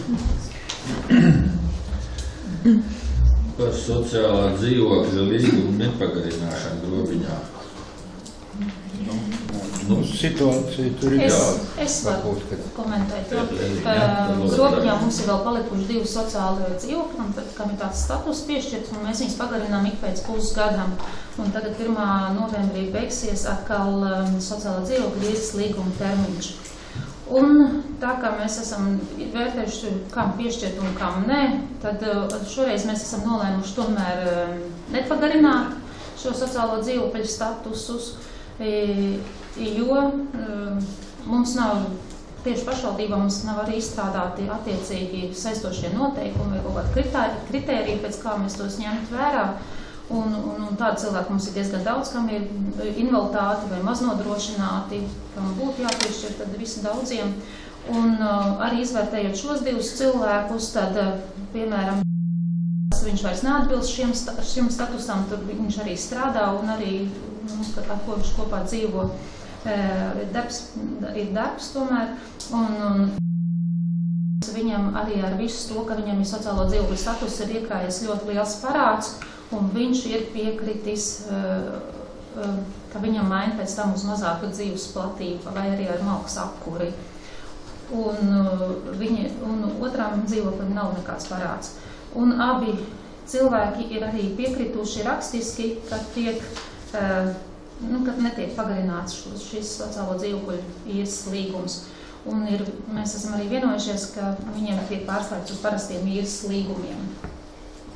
Speaker 3: Par sociālā dzīvokļa līgumu nepagarināšanu Grobiņā.
Speaker 2: Nu, situācija tur ir
Speaker 8: Es varu komentēt. Grobiņā mums ir vēl palikuši 2 sociāli dzīvokļi, kam ir tāds status piešķirts, un mēs viņus pagarinām ik pēc pusgadam. Un tagad 1. novembrī beigsies atkal sociālā dzīvokļa īres līguma termiņš. Un tā kā mēs esam vērtējuši, kam piešķirt un kam nē, tad šoreiz mēs esam nolēmuši tomēr nepagarināt šo sociālo dzīvokļu statusus, jo mums nav, tieši pašvaldībā mums nav arī izstrādāti attiecīgi saistošie noteikumi vai kaut kādi kritēriji, pēc kā mēs tos ņemt vērā. Un tādi cilvēki mums ir diezgan daudz, kam ir invaliditāti vai maznodrošināti, kam būtu jāpiešķir tad visi daudziem. Un arī izvērtējot šos 2 cilvēkus, tad, piemēram, viņš vairs neatbilst šiem statusam, tur viņš arī strādā un arī, ar ko viņš kopā dzīvo, ir darbs tomēr. Un viņam arī ar visu to, ka viņam ir sociālo dzīvokļu status, ir iekrājies ļoti liels parāds. Un viņš ir piekritis, ka viņam maina pēc tam uz mazāku dzīves platību vai arī ar malkas apkuri. Un otram dzīvoklim nav nekāds parāds. Un abi cilvēki ir arī piekrituši rakstiski, ka kad netiek pagarināts šis sociālo dzīvokļu īres līgums. Un mēs esam arī vienojušies, ka viņiem tiek pārslēgts uz parastiem īres līgumiem.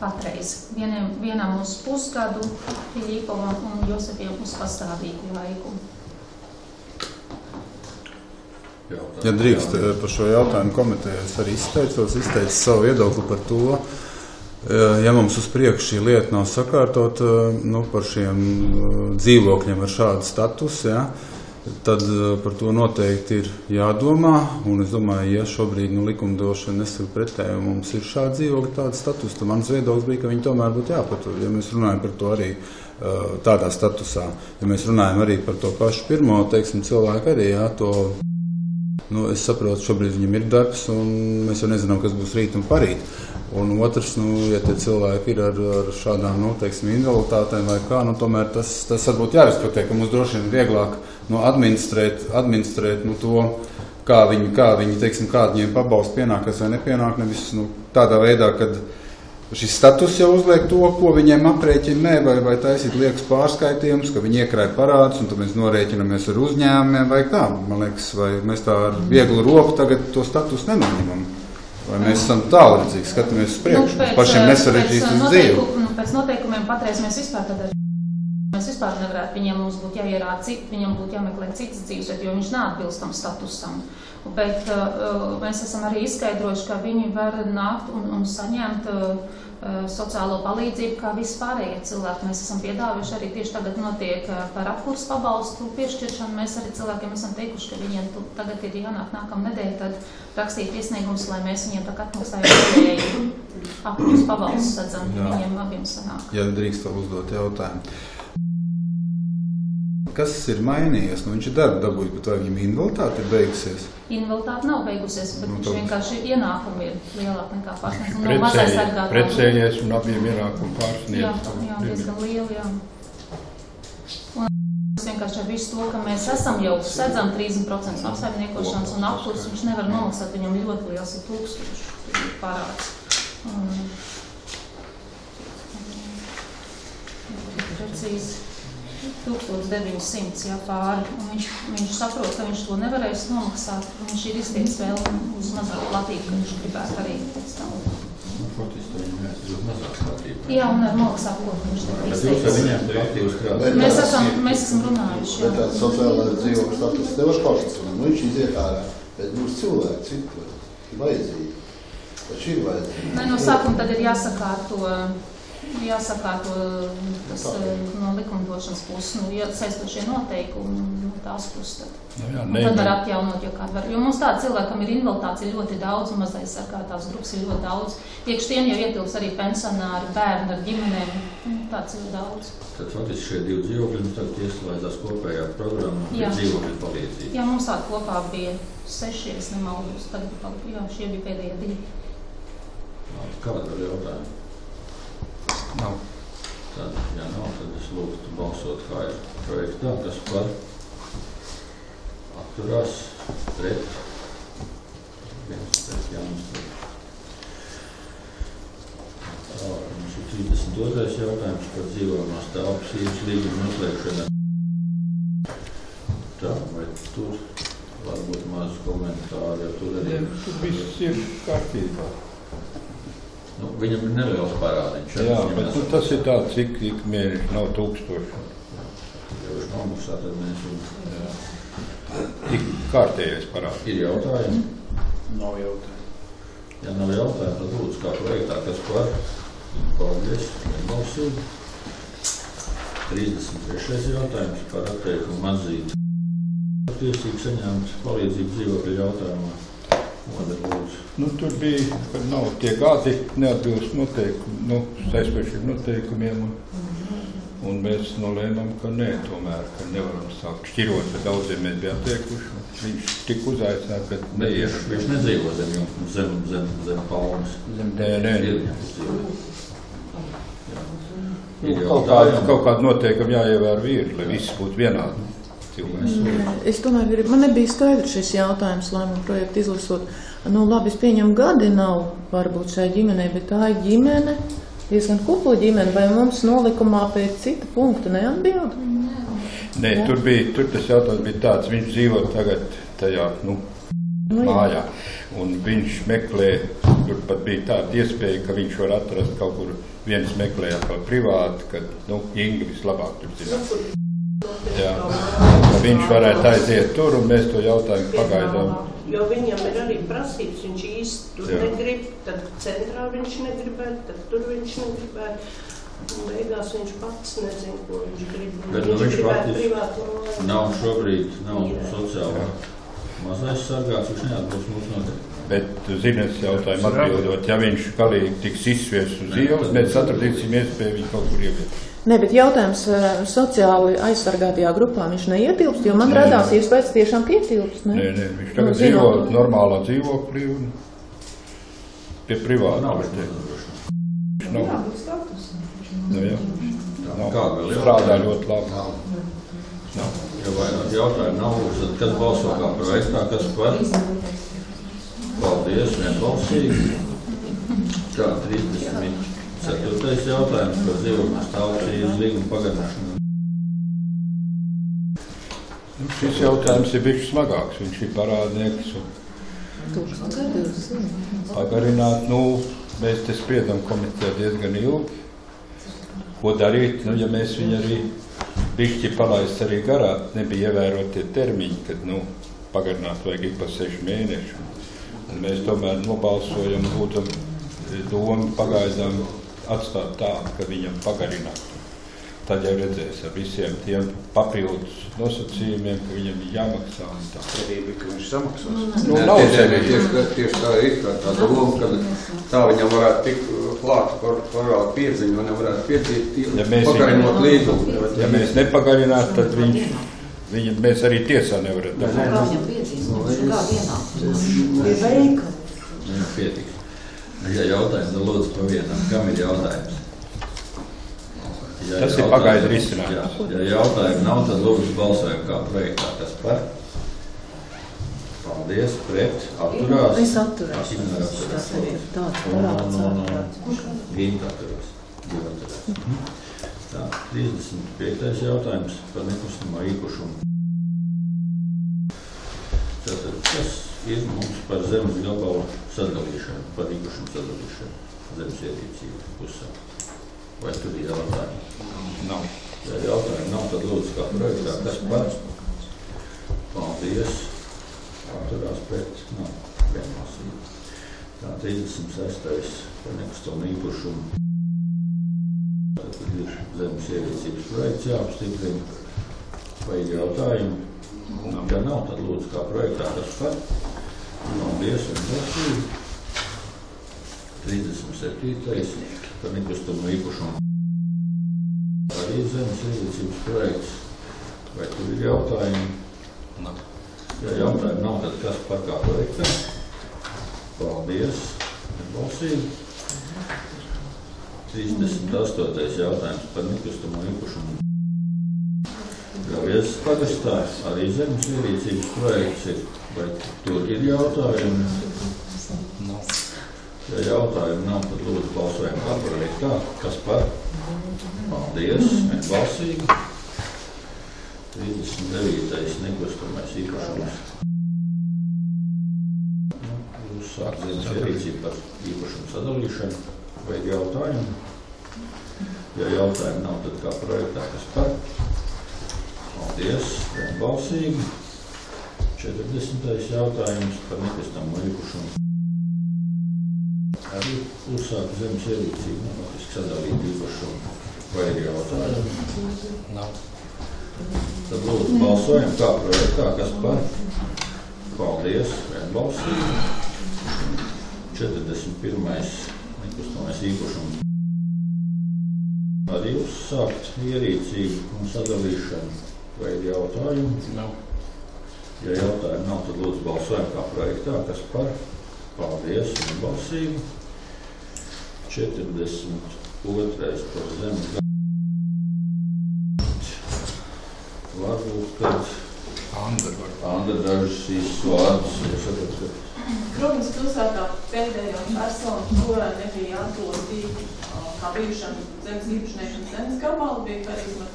Speaker 12: patreiz. Vienam uz pusgadu, Filipovam un Josefiem uz pastāvīgu laiku.
Speaker 5: Ja drīkst par šo jautājumu komiteju, es arī izteicu savu viedokli par to, ja mums uz priekšu šī lieta nav sakārtota, par šiem dzīvokļiem ar šādu statusu, ja, tad par to noteikti ir jādomā, un es domāju, ja šobrīd likumdošana nesaka pretēji, un mums ir šādi dzīvokļi tāda status, tad mans viedoklis bija, ka viņi tomēr būtu jāpatur, ja mēs runājam par to arī tādā statusā, ja mēs runājam arī par to pašu pirmo, teiksim, cilvēku arī, jā, to es saprotu, šobrīd viņam ir darbs, un mēs jau nezinām, kas būs rīt un parīt. Un otrs, ja tie cilvēki ir ar šādām, teiksim, invaliditātēm vai kā, tomēr tas varbūt jārespektē, ka mums droši vien vieglāk administrēt to, kā viņi, teiksim, kādi viņiem pabalsti pienākas vai nepienāk, nevis tādā veidā, kad šis status jau uzliek to, ko viņiem aprēķina, vai taisīt liekas pārskaitījums, ka viņi iekrāja parādus, un tad mēs norēķinamies ar uzņēmumiem vai kā. Man liekas, vai mēs tā ar vieglu roku tagad to status nenoņemam. Vai mēs esam tālredzīgi, skatāmies uz priekšu, pašiem nesarežģīsim dzīvi.
Speaker 12: Pēc noteikumiem patreiz mēs vispār nevarētu, viņiem mums būtu jāierāda viņam būtu jāmeklē citas dzīves, jo viņš neatbilst tam statusam. Bet mēs esam arī izskaidrojuši, ka viņi var nākt un saņemt sociālo palīdzību, kā vispārējie cilvēki. Mēs esam piedāvājuši arī tieši tagad notiek par apkurs pabalstu piešķiršanu. Mēs arī cilvēkiem esam teikuši, ka viņiem tagad ir jānāk nākamā nedēļa, tad rakstīt iesniegumus, lai mēs viņiem tā kā atmaksājam apkurs pabalstu sadzam. Viņiem abiem sanāk.
Speaker 5: Ja drīkst vēl uzdot jautājumu. Kas ir mainījies? Viņš ir darbu dabūjis, bet vai viņam invaliditāte ir beigusies?
Speaker 12: Invaliditāte nav beigusies, bet viņš vienkārši ienākumi ir lielāk nekā pārsniedz.
Speaker 2: Precējies un abiem ienākumu pārsniedz.
Speaker 12: Jā, diezgan lieli, jā. Un vienkārši ar visu to, ka mēs esam jau sedzam 30% apsaimniekošanas un apkurs, viņš nevar nomaksāt, viņam ļoti liels ir 1000 parāds. Precīzi. 1900 pāri, un viņš saprot, ka viņš to nevarēs nomaksāt, un viņš ir izteicis vēl uz mazāku platību, ka viņš gribētu arī pēc tam.
Speaker 3: Faktiski viņam jāizdod mazāk platību.
Speaker 12: Jā, un ar maksāku, ko viņš ir izteicis. Mēs esam runājuši.
Speaker 11: Bet tāds sociālā dzīvokļa status nevar pašas, viņš iziet ārā, bet mums cilvēki citu ir vajadzīgi. Taču ir vajadzīgi.
Speaker 12: Nē, no sākuma tad ir jāsakārto tas no likumdošanas puses, ja saistošie noteikumi no tās puses tad. Tad var atjaunot, jo kādu var. Jo mums tāda cilvēkam ir invaliditāte ļoti daudz, un mazais sargātās grupas ir ļoti daudz. Iekš tiem jau ietilps arī pensionāri, bērni ar ģimenēm, tāds ir daudz.
Speaker 3: Tad faktiski šie divi dzīvokļi mums tagad ieslēdzās kopējā programmā dzīvokļu palīdzību.
Speaker 12: Jā, mums tāda kopā bija 6, es nemaldos, tagad šie bija pēdējie 2.
Speaker 3: Kāda vēl jautājuma?
Speaker 2: Nav.
Speaker 3: Tad, ja nav, tad es lūgtu balsot kā ir projektā, kas par atturās pret Jānis pret. Tā, mums ir 32. jautājums par dzīvojamās telpas īres līguma noslēgšanu. Tā, vai tur varbūt maz komentāri, ja tur arī...
Speaker 2: Tur viss ir kārtībā.
Speaker 3: Viņam ir neliels parādiņš.
Speaker 2: Jā, bet tas ir tāds, cik mēneši nav 1000.
Speaker 3: Ja viņš nomaksā, tad mēs
Speaker 2: tik kārtējais parāds.
Speaker 3: Ir jautājumi?
Speaker 7: Nav jautājumu.
Speaker 3: Ja nav jautājumu, tad lūdzu kā projektā, kas par? Paldies, nebalsīt. 33. jautājums par atteikumu atzīt. Tiesīgi saņemt palīdzību dzīvokļu jautājumā.
Speaker 2: Tur bija, kad nav tie gadi neatbilst saistošiem noteikumiem, un mēs nolēmām, ka nē, tomēr, ka nevaram sākt šķirot, bet daudziem mēs bija attiekuši. Viņš tik uzaicināt, bet neiet.
Speaker 3: Viņš nedzīvo zem palmas.
Speaker 2: Nē. Kaut kādu noteikumu jāievēr vīri, lai viss būtu vienādi.
Speaker 13: Es tomēr gribu, man nebija skaidrs šis jautājums, lēmumu projektu izlasot. Labi, es pieņemu, gadi nav varbūt šai ģimenei, bet tā ir ģimene, diezgan kupla ģimene, vai mums nolikumā pēc cita punkta neatbild?
Speaker 2: Nē, tur tas jautājums bija tāds, viņš dzīvo tagad tajā, mājā. Un viņš meklē, tur pat bija tāda iespēja, ka viņš var atrast kaut kur, viens meklē atkal privāti, kad, Inga vislabāk tur zināt. Jā, viņš varētu aiziet tur, un mēs to jautājumu pagaidām.
Speaker 14: Jo viņam ir arī prasības, viņš īsti tur negrib, tad centrā viņš negribētu, tad tur viņš negribētu. Un beigās viņš pats nezin, ko viņš grib.
Speaker 3: Viņš pats nav šobrīd, nav sociāli mazais sargāts, viņš neatbūs mūsu noteikti.
Speaker 2: Bet, zinies, jautājumu atbildot, ja viņš galīgi tiks izsviests uz ielas, mēs atradīsim iespēju viņu kaut kur ieviet.
Speaker 13: Ne, bet jautājums sociāli aizsargātajā grupā viņš neietilpst, jo man radās iespējas tiešām, ka ietilpst, ne?
Speaker 2: Nē, viņš tagad dzīvo normālā dzīvoklī un pie privāta. Nav. Jā. Strādā ļoti labi.
Speaker 3: Ja vairāk jautājumu nav, tad kas balso kā projektā, kas par? Paldies, vienbalsīgi. Tā, 34. jautājums par dzīvokļu stāvokļu līgumu pagarināšanu.
Speaker 2: Šis jautājums ir bišķi smagāks, viņš ir parādnieks. Pagarināt, mēs te spriedam komitē diezgan ilgi. Ko darīt, ja mēs viņu arī bišķi palaist arī garā, nebija ievērot tie termiņi, kad, pagarināt vajag ik pa 6 mēneši. Un mēs tomēr nobalsojam, būtam domu pagaidām atstāt tā, ka viņam pagarināt. Tad jau redzēs ar visiem tiem papildus nosacījumiem, ka viņam ir jāmaksā un tā.
Speaker 7: Cerība, ka viņš samaksās.
Speaker 2: Nav cerība.
Speaker 15: Tieši tā ir tā doma, ka tā viņam varētu tik klāt par vēl piedziņu, un varētu piedzīt pagarinot līgumu.
Speaker 2: Ja mēs nepagarināt, tad mēs arī tiesā nevaram.
Speaker 16: Kā viņam piedzīs? Kā vienā? Pie veika?
Speaker 3: Jā, pietiks. Ja jautājums, tad lūdzu pa vienam. Kam ir jautājums?
Speaker 2: Tas ir pagaidu risinājums.
Speaker 3: Ja jautājumu nav, tad lūdzu balsojam kā projektā. Kas par? Paldies, pret, atturās.
Speaker 16: Es atturās. Tas arī ir tāds parāds.
Speaker 3: Ginta atturās. Tā, 35. jautājums par nekustamā īpašumu. Tātad, kas ir mums par zemes gabalu sadalīšanu, par īpašumu sadalīšanu, zemes ierīcību pusē? Vai tur ir jautājumi?
Speaker 2: Nav.
Speaker 3: Ja jautājumi nav, tad lūdzu kā projektā, kas par? Paldies. Atturās pret. Nav. Vienmāsīgi. Tā, 36. par nekustamo īpašumu. Tad ir zemes ierīcības projekts jāapstiprina. Vai ir jautājumi? Ja nav, tad lūdzu kā projektā, kas par? Paldies un balsīgi. 37. par nekustamo īpašumu. Arī zemes ierīcības projekts. Vai tur ir jautājumi? Nav. Ja jautājumi nav, tad kas par kā projektā? Paldies. Balsīgi. 38. jautājums par nekustamo īpašumu. Gaujies pagastā. Arī zemes ierīcības projekts ir. Vai tur ir jautājumi? Nav. Ja jautājumi nav, tad lūdzu balsojam kā projektā. Kas par? Paldies. Vienbalsīgi. 39. nekustamais īpašums. Uzsākt zemes ierīcību par īpašumu sadalīšanu. Vai ir jautājumi? Ja jautājumi nav, tad kā projektā. Kas par? Paldies. Vienbalsīgi. 40. jautājums par nekustamo īpašumu. Arī uzsākt zemes ierīcību, faktiski sadalīt īpašumu. Vai ir jautājumi? Nav. Tad lūdzu balsojam kā projektā, kas par? Paldies, vienbalsīgi. 41. nekustamais īpašums. Arī uzsākt ierīcību un sadalīšanu. Vai ir jautājumi? Nav. Ja jautājumi nav, tad lūdzu balsojam kā projektā, kas par? Paldies, vienbalsīgi. 42. par zemes gabalu. Varbūt, kad Andra dažas īstas vārdus.
Speaker 4: Protams, pilsētā pēdējā persona, kurai nebija atdodīta kā bijušam zemes īpašniekiem zemes gabalu, bija Karizma.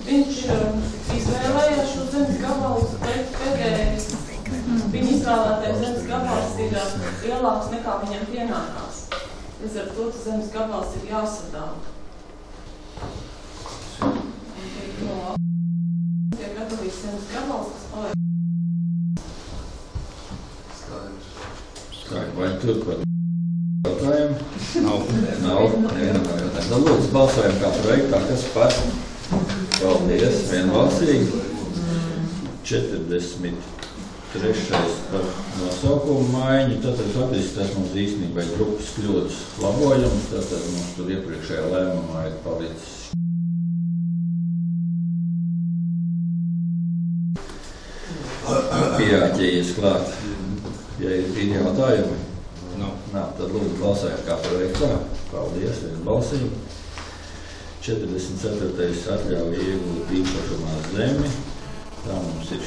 Speaker 4: Viņš izvēlējās šo zemes gabalu, bet pēdējais Viņa izvēlētais zemes gabals ir lielāks nekā viņam pienākās. Līdz ar to tas zemes gabals ir jāsadala. Tiek atdalīts zemes gabals, kas paliek.
Speaker 3: Vai tur kaut jautājumu? Nav. Nevienam nav jautājumu. Nu, lūdzu, balsojam kā projektā, kas par? Paldies, vienbalsīgi. 43. par nosaukumu maiņu. Tātad faktiski tas mums īstenībā ir grupas kļūdas labojums. Tātad mums tur iepriekšējā lēmumā ir palicis. Pieāķējies klāt. Ja ir jautājumi? Nav, tad lūdzu balsājam kā projektā. Paldies, vienbalsīgi. 44. atļauj iegūt īpašumā zemi. Tā mums ir.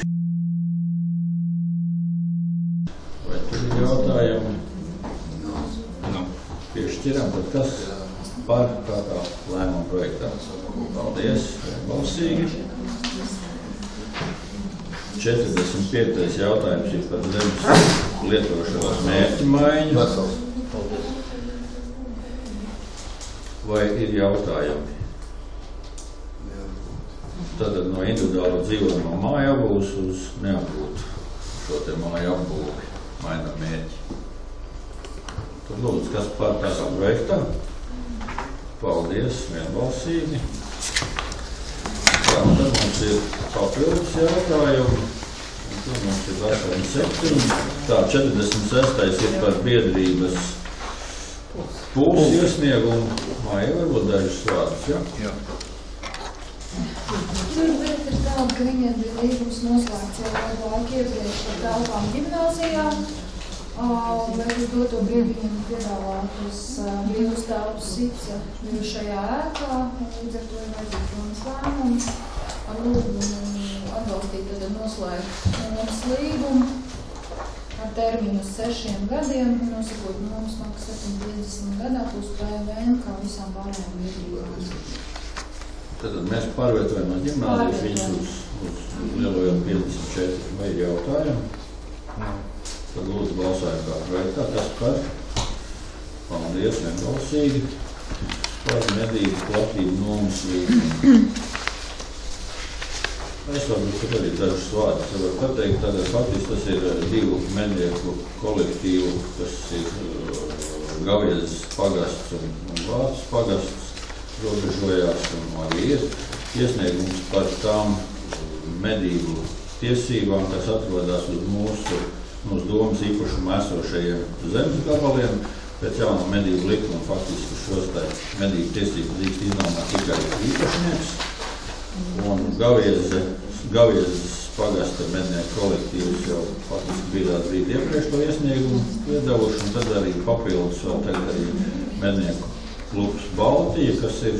Speaker 3: Vai tur ir jautājumi? Piešķiram, tad kas par kādā lēmuma projektā? Paldies, vienbalsīgi. 45. jautājums ir par zemes lietošanas mērķu maiņu. Vai ir jautājumi? Tātad no individuāla dzīvojumā māja apbūves uz neapbūtu šo te māju apbūvi mainam mērķi. Tad lūdzu, kas par tādā projektā? Paldies, vienbalsīgi. Tā, tad mums ir papildus jautājumi. Tad mums ir 7. Tā, 46. ir par biedrības pūles iesniegumu. Māja varbūt dažas vārdus, ja? Jā.
Speaker 17: Tur ir tāda, ka viņiem bija līgums noslēgts jau laiku iepriekš par telpām ģimnāzijām, bet uz doto brīdi viņiem piedāvātas brīvas telpas Sica bijušajā ēkā, līdz ar to ir vajadzīgs jaunas lēmums ar lūgumu atbalstīt tad noslēgt nomas līgumu ar termiņu uz 6 gadiem, nosakot nomas maksu 750 gadā plus PVN kā visām pārējām biedrībām.
Speaker 3: Tad mēs pārvietojam no ģimnāzijas viņus uz lielojam 54. Vai ir jautājumi? Tad lūdzu balsājam kā projektā. Kas par? Paldies, vienbalsīgi. Par medību platību nomas līgumu. Es varbūt pat arī dažus vārdus varu pateikt. Tātad faktiski tas ir 2 mednieku kolektīvu, kas ir Gaviezes pagasts un Vācas pagasts. Robežojās un arī ir iesniegums par tām medību tiesībām, kas atrodas uz mūsu domas īpašumā esošajiem zemes gabaliem. Pēc jaunā medību likuma faktiski šos medību tiesības drīkst iznomāt tikai īpašnieks. Un Gaviezes pagasta mednieku kolektīvs jau faktiski bija tāds brīdi iepriekš to iesniegumu iedavuši, un tad arī papildus vēl tagad arī mednieku klubs Baltija, kas ir,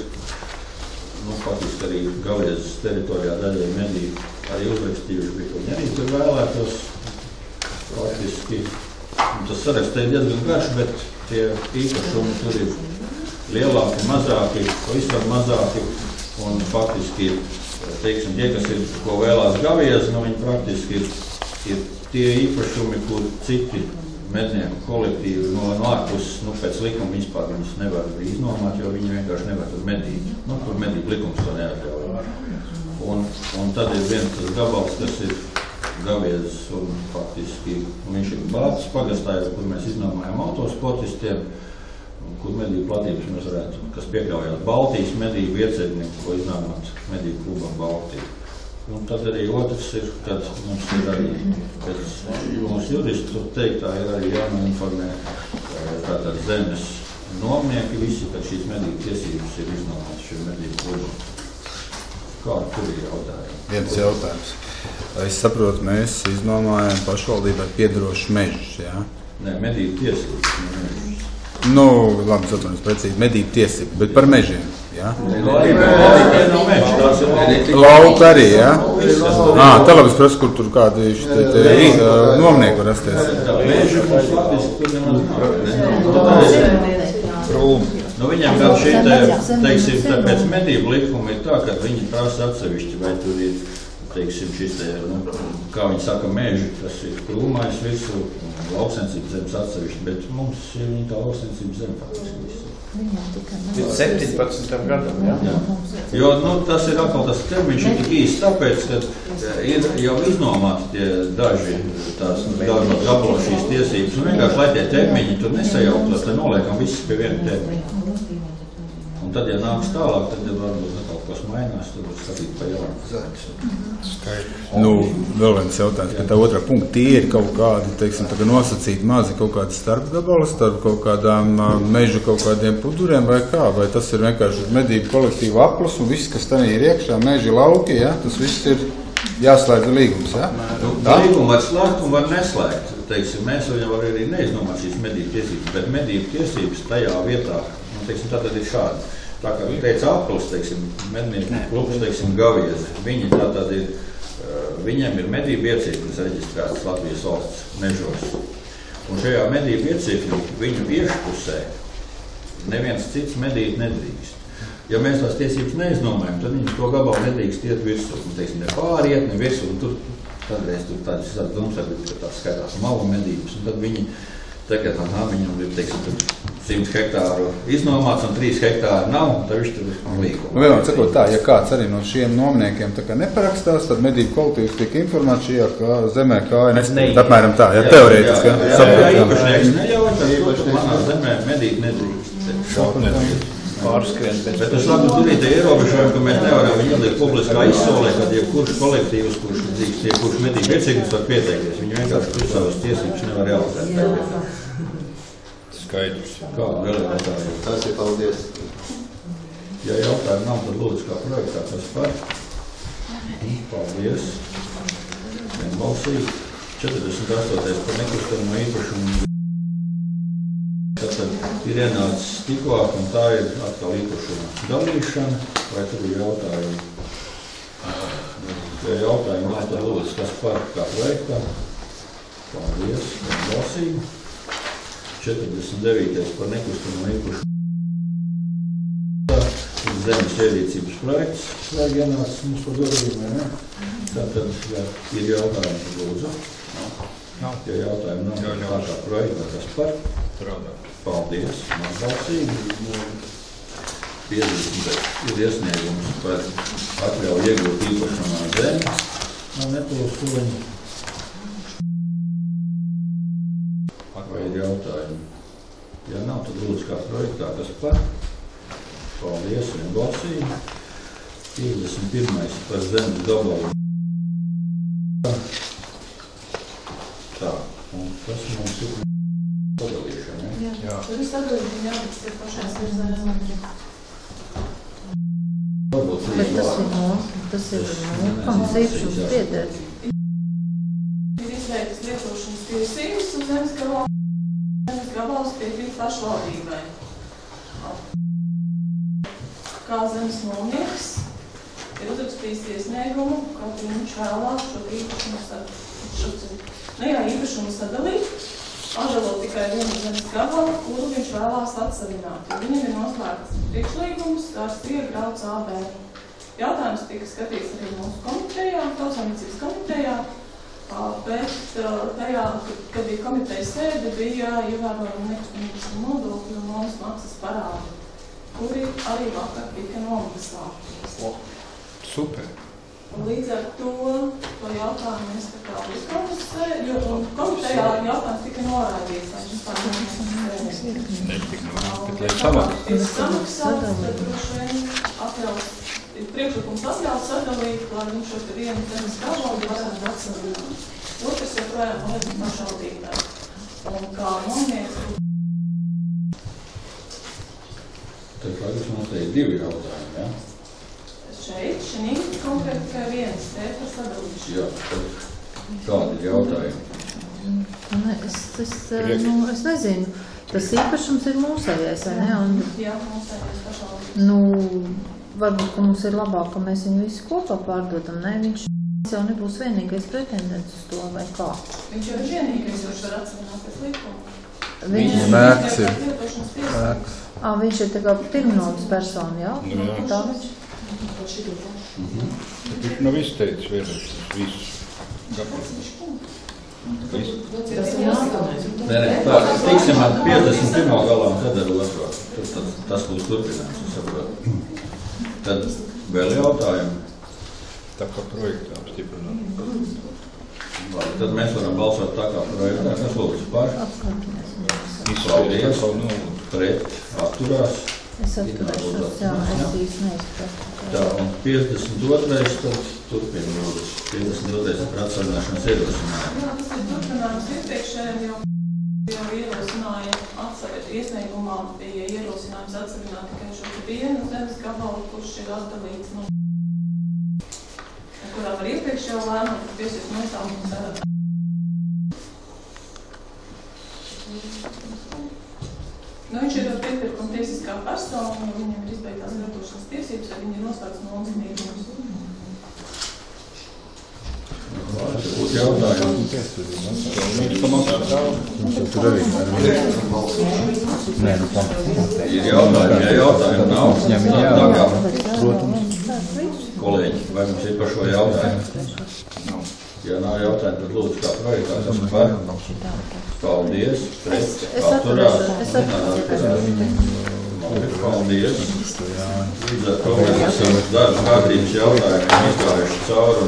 Speaker 3: faktiski arī Gaviezes teritorijā daļai medību arī uzrakstījuši bija, viņi arī tur vēlētos faktiski. Tas saraksts ir diezgan garš, bet tie īpašumi tur ir lielāki, mazāki, pavisam mazāki, un faktiski, teiksim, tie, kas ir, ko vēlās Gavieze, viņi praktiski ir tie īpašumi, kur citi mednieku kolektīvi no ārpuses, pēc likuma vispār viņus nevar iznomāt, jo viņi vienkārši nevar tur medīt. Tur medīt likums to neatļauj. Un tad ir viens tas gabals, kas ir Gaviezes un faktiski, viņš ir Bācis pagastā, kur mēs iznomājam autosportistiem, kur medību platības mēs varētu, kas piekļaujās Baltijas medību iecednieku, ko iznomāt medību klubam Baltiju. Un tad arī otrs ir, kad mums ir arī, pēc mūsu juristu teiktā, ir arī jānoinformē tātad zemes nomnieki visi, ka šīs medību tiesības ir iznomātas šiem medību klubam. Kāda tur ir jautājumi?
Speaker 5: Viens jautājums. Es saprotu, mēs iznomājam pašvaldībai piederošus mežus, jā?
Speaker 3: Nē, medību tiesības.
Speaker 5: Labi, saprotams, precīzi, medību tiesības, bet par mežiem, jā? Lauka arī, jā? Tā labi, es prasu, kur tur kādi nomnieki var rasties.
Speaker 3: Meži mums faktiski tur nemaz viņam gan šī, teiksim, pēc medību likuma ir tā, ka viņi prasa atsevišķi, vai tur ir teiksim, šis te, kā viņi saka, meži, tas ir krūmais virsū, lauksensības zemes atsevišķi, bet mums ir tā lauksensības zeme faktiski visu.
Speaker 7: Līdz 17. gadam, jā?
Speaker 3: Jo, tas ir atkal tas termiņš ir tik īsts, tāpēc, ka ir jau iznomāti tie daži dažot gabalos šīs tiesības, un vienkārši, lai tie termiņi tur nesajauktos, tad noliekam visus pie viena termiņa. Un tad, ja nāks tālāk, tad varbūt kaut kas mainās, tad var skatīt pa jaunu.
Speaker 5: Vēl viens jautājums pie tā otrā punkta. Tie ir kaut kādi, teiksim, tā kā nosacīti mazi kaut kādi starpgabali, starp kaut kādām mežu kaut kādiem puduriem vai kā? Vai tas ir vienkārši medību kolektīva aplas un viss, kas tā ir iekšā, meži, lauki, ja? Tas viss ir jāslēdz līgums, ja?
Speaker 3: Līgumu var slēgt un var neslēgt. Teiksim, mēs viņam var arī neiznomāt šīs medību tiesības, bet medību tiesības tajā vietā, teiksim, tā tad ir šādi. Tā kā teica aplis, teiksim, mednieku klubs, teiksim, Gaviezi. Viņi tātad ir, viņiem ir medību iecirknis reģistrēts Latvijas valsts mežos. Un šajā medību iecirkņu viņu iešpusē neviens cits medīt nedrīkst. Ja mēs tās tiesības neiznomājam, tad viņi to gabalu nedrīkst iet virsū. Un, teiksim, ne pāriet, ne virsū. Un tur kādreiz tur tādas domsarbi, ka tās skaitās malu medības. Un tad viņi tagad, viņam ir, teiksim, 100 hektāru iznomāts un 3 hektāri nav, tad viņš tur ir līguma.
Speaker 5: Vienmēr sakot tā, ja kāds arī no šiem nomniekiem tā kā neparakstās, tad medību kolektīvs tiek informēts šajā zemē kāja nespēt. Apmēram tā, ja teorētiski.
Speaker 3: Ja īpašnieks neļauj, tad manā zemē medīt nedrīkst. Bet es labi turīt ierobežojumu, ka mēs nevaram viņu ielikt publiskā izsolē, kad jebkurš kolektīvs, kurš dzīves, jebkurš medību iecirknis var pieteikties. Viņi vienkārši tur savas tiesības nevar realizēt.
Speaker 2: Skaidrs.
Speaker 3: Kā vēl ir jautājumi?
Speaker 11: Tas ir paldies.
Speaker 3: Ja jautājumi nav, tad lūdzu kā projektā, kas par? Paldies. Vienbalsīgi. 48. par nekustamo īpašumu. Tātad ir ienācis tikvāk, un tā ir atkal īpašuma dalīšana, vai tur ir jautājumi? Ja jautājumi nav, tad lūdzu, kas par kā projektā? Paldies. Vienbalsīgi. 49. par nekustamo īpašumu. Zemes ierīcības projekts slēg ienācis mums par dodījumiem, ja? Tātad, ja ir jautājumi, tad lūdzu. Ja jautājumi nav, tā kā projektā, kas par? Paldies. Man balsīgi. 50. ir iesniegums par atļauju iegūt īpašumā zemi. Man nepilstuļi. Vai ir jautājumi? Ja nav, tad lūdzu kā projektā, kas par? Paldies, vienbalsīgi. 51. par zemes gabalu. Tā, un tas mums ir sadalīšana, ja?
Speaker 4: Jā. Tur ir sadalīšana, jā, bet pašās ir zemes.
Speaker 8: Bet tas ir kams īpašums pieder.
Speaker 4: Ir izveiktas lietošanas tiesības un zemes gabals piekrīt pašvaldībai. Kā zemes nomnieks ir uzrakstījis iesniegumu, ka viņš vēlās šo īpašumu sadalīt, atžalot tikai vienu zemes gabalu, kuru viņš vēlās atsavināt. Viņam ir noslēgts priekšlīgums, kāds tiek grauds AB. Jautājums tika skatīts arī mūsu komitejā, Tautsājumniecības komitejā, bet tajā, kad bija komitejas sēde, bija ievērojami nekustamības nodokļu un nomas maksas parādi, kuri arī vakar tika nomaksāti.
Speaker 2: Super.
Speaker 4: Līdz ar to jautājumu mēs tā kā uzklausē, jo komitejā jautājums tika noraidīts, vai šis pārējums
Speaker 2: netika noraidīts, bet lai samaksāt.
Speaker 4: Ir samaksāts, tad droši vien atļaus, priekšlikums atļaus sadalīt, lai viņš šo te vienu zemes gabalu varētu atsavināt. Otrs joprojām paliek pašvaldībai. Un kā nomnieks.
Speaker 3: Tad kādas mums te ir 2 jautājumi, ja?
Speaker 4: Šeit, šī konkrēti tikai viens, te par sadalīšanu.
Speaker 3: Jā, tad kādi ir jautājumi?
Speaker 8: Es nezinu, tas īpašums ir mūsējais, vai ne?
Speaker 4: Jā, mūsējais pašvaldības.
Speaker 8: Varbūt, ka mums ir labāk, ka mēs viņu visu kopā pārdodam, ne? Viņš jau nebūs vienīgais pretendents uz to, vai kā?
Speaker 4: Viņš jau ir vienīgais, kurš var atsavināt pēc likuma.
Speaker 5: Viņš ir.
Speaker 8: Viņš ir tā kā pirmnomas persona, jā? Tā viņš.
Speaker 2: Viņš nav izteicis vienreiz visu.
Speaker 3: Tā, tiksim ar 51. galā un tad ar otro. Tas būs turpinājums, es saprotu. Tad vēl jautājumi.
Speaker 2: Tā kā projektā apstiprināt.
Speaker 3: Labi, tad mēs varam balsot tā kā projektā. Kas lūdzu par? Paldies. Pret. Atturās.
Speaker 8: Es atturēšos, jā, es īsti neizpratu.
Speaker 3: Tā, un 52. tad turpina lūdzu. 52. ir atsarināšanas ierosinājumi.
Speaker 4: Jā, tas ir turpinājums iepriekšējiem jau ierosināja iesniegumā bija ierosinājums atsavināt tikai šo vienu zemes gabalu, kurš ir atdalīts no kurā var iepriekšējo lēmumu piesiet nostāvumu sarāt. Viņš ir piepirkuma tiesiskā persona, jo viņam ir izbeigtās lietošanas tiesības, ja viņi ir noslēgts nulles līgumus.
Speaker 3: Būtu jautājumi. Ir jautājumi, ja jautājumi nav. Kolēģi, vai mums ir par šo jautājumu? Ja nav jautājumu, tad lūdzu kā projektā, kas par? Paldies, pret, atturās. Paldies. Līdz ar to mēs esam darba kārtības jautājumu izgājuši cauri.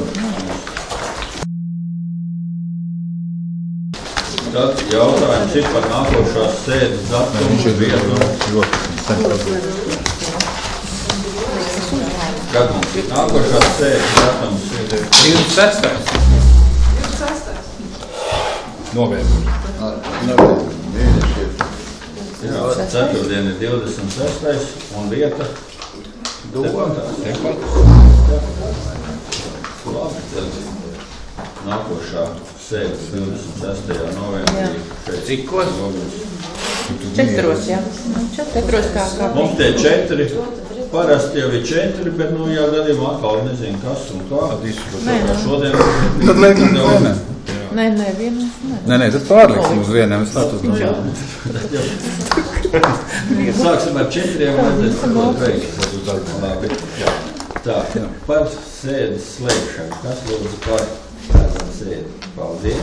Speaker 3: Tad jautājums ir par nākošās sēdes datumu vietu. Kad mums ir nākošās sēdes datums?
Speaker 5: 26.
Speaker 2: Novembris.
Speaker 3: Jā, ceturtdien ir 26. un vieta Labi, tad nākošā sēdes 26. novembrī.
Speaker 13: Cikos? 4, jā. 4 kā.
Speaker 3: Mums tie 4. Parasti jau ir 4, bet, jā, gadījumā atkal nezinu, kas un kā. Šodien...
Speaker 5: Tad liekam,
Speaker 13: Nē, vienam.
Speaker 5: Nē, tad pārliksim uz vieniem status.
Speaker 3: Sāksim ar 4 un tad beigsim. Labi. Tā, par sēdes slēgšanu. Kas lūdzu par sēdi? Paldies.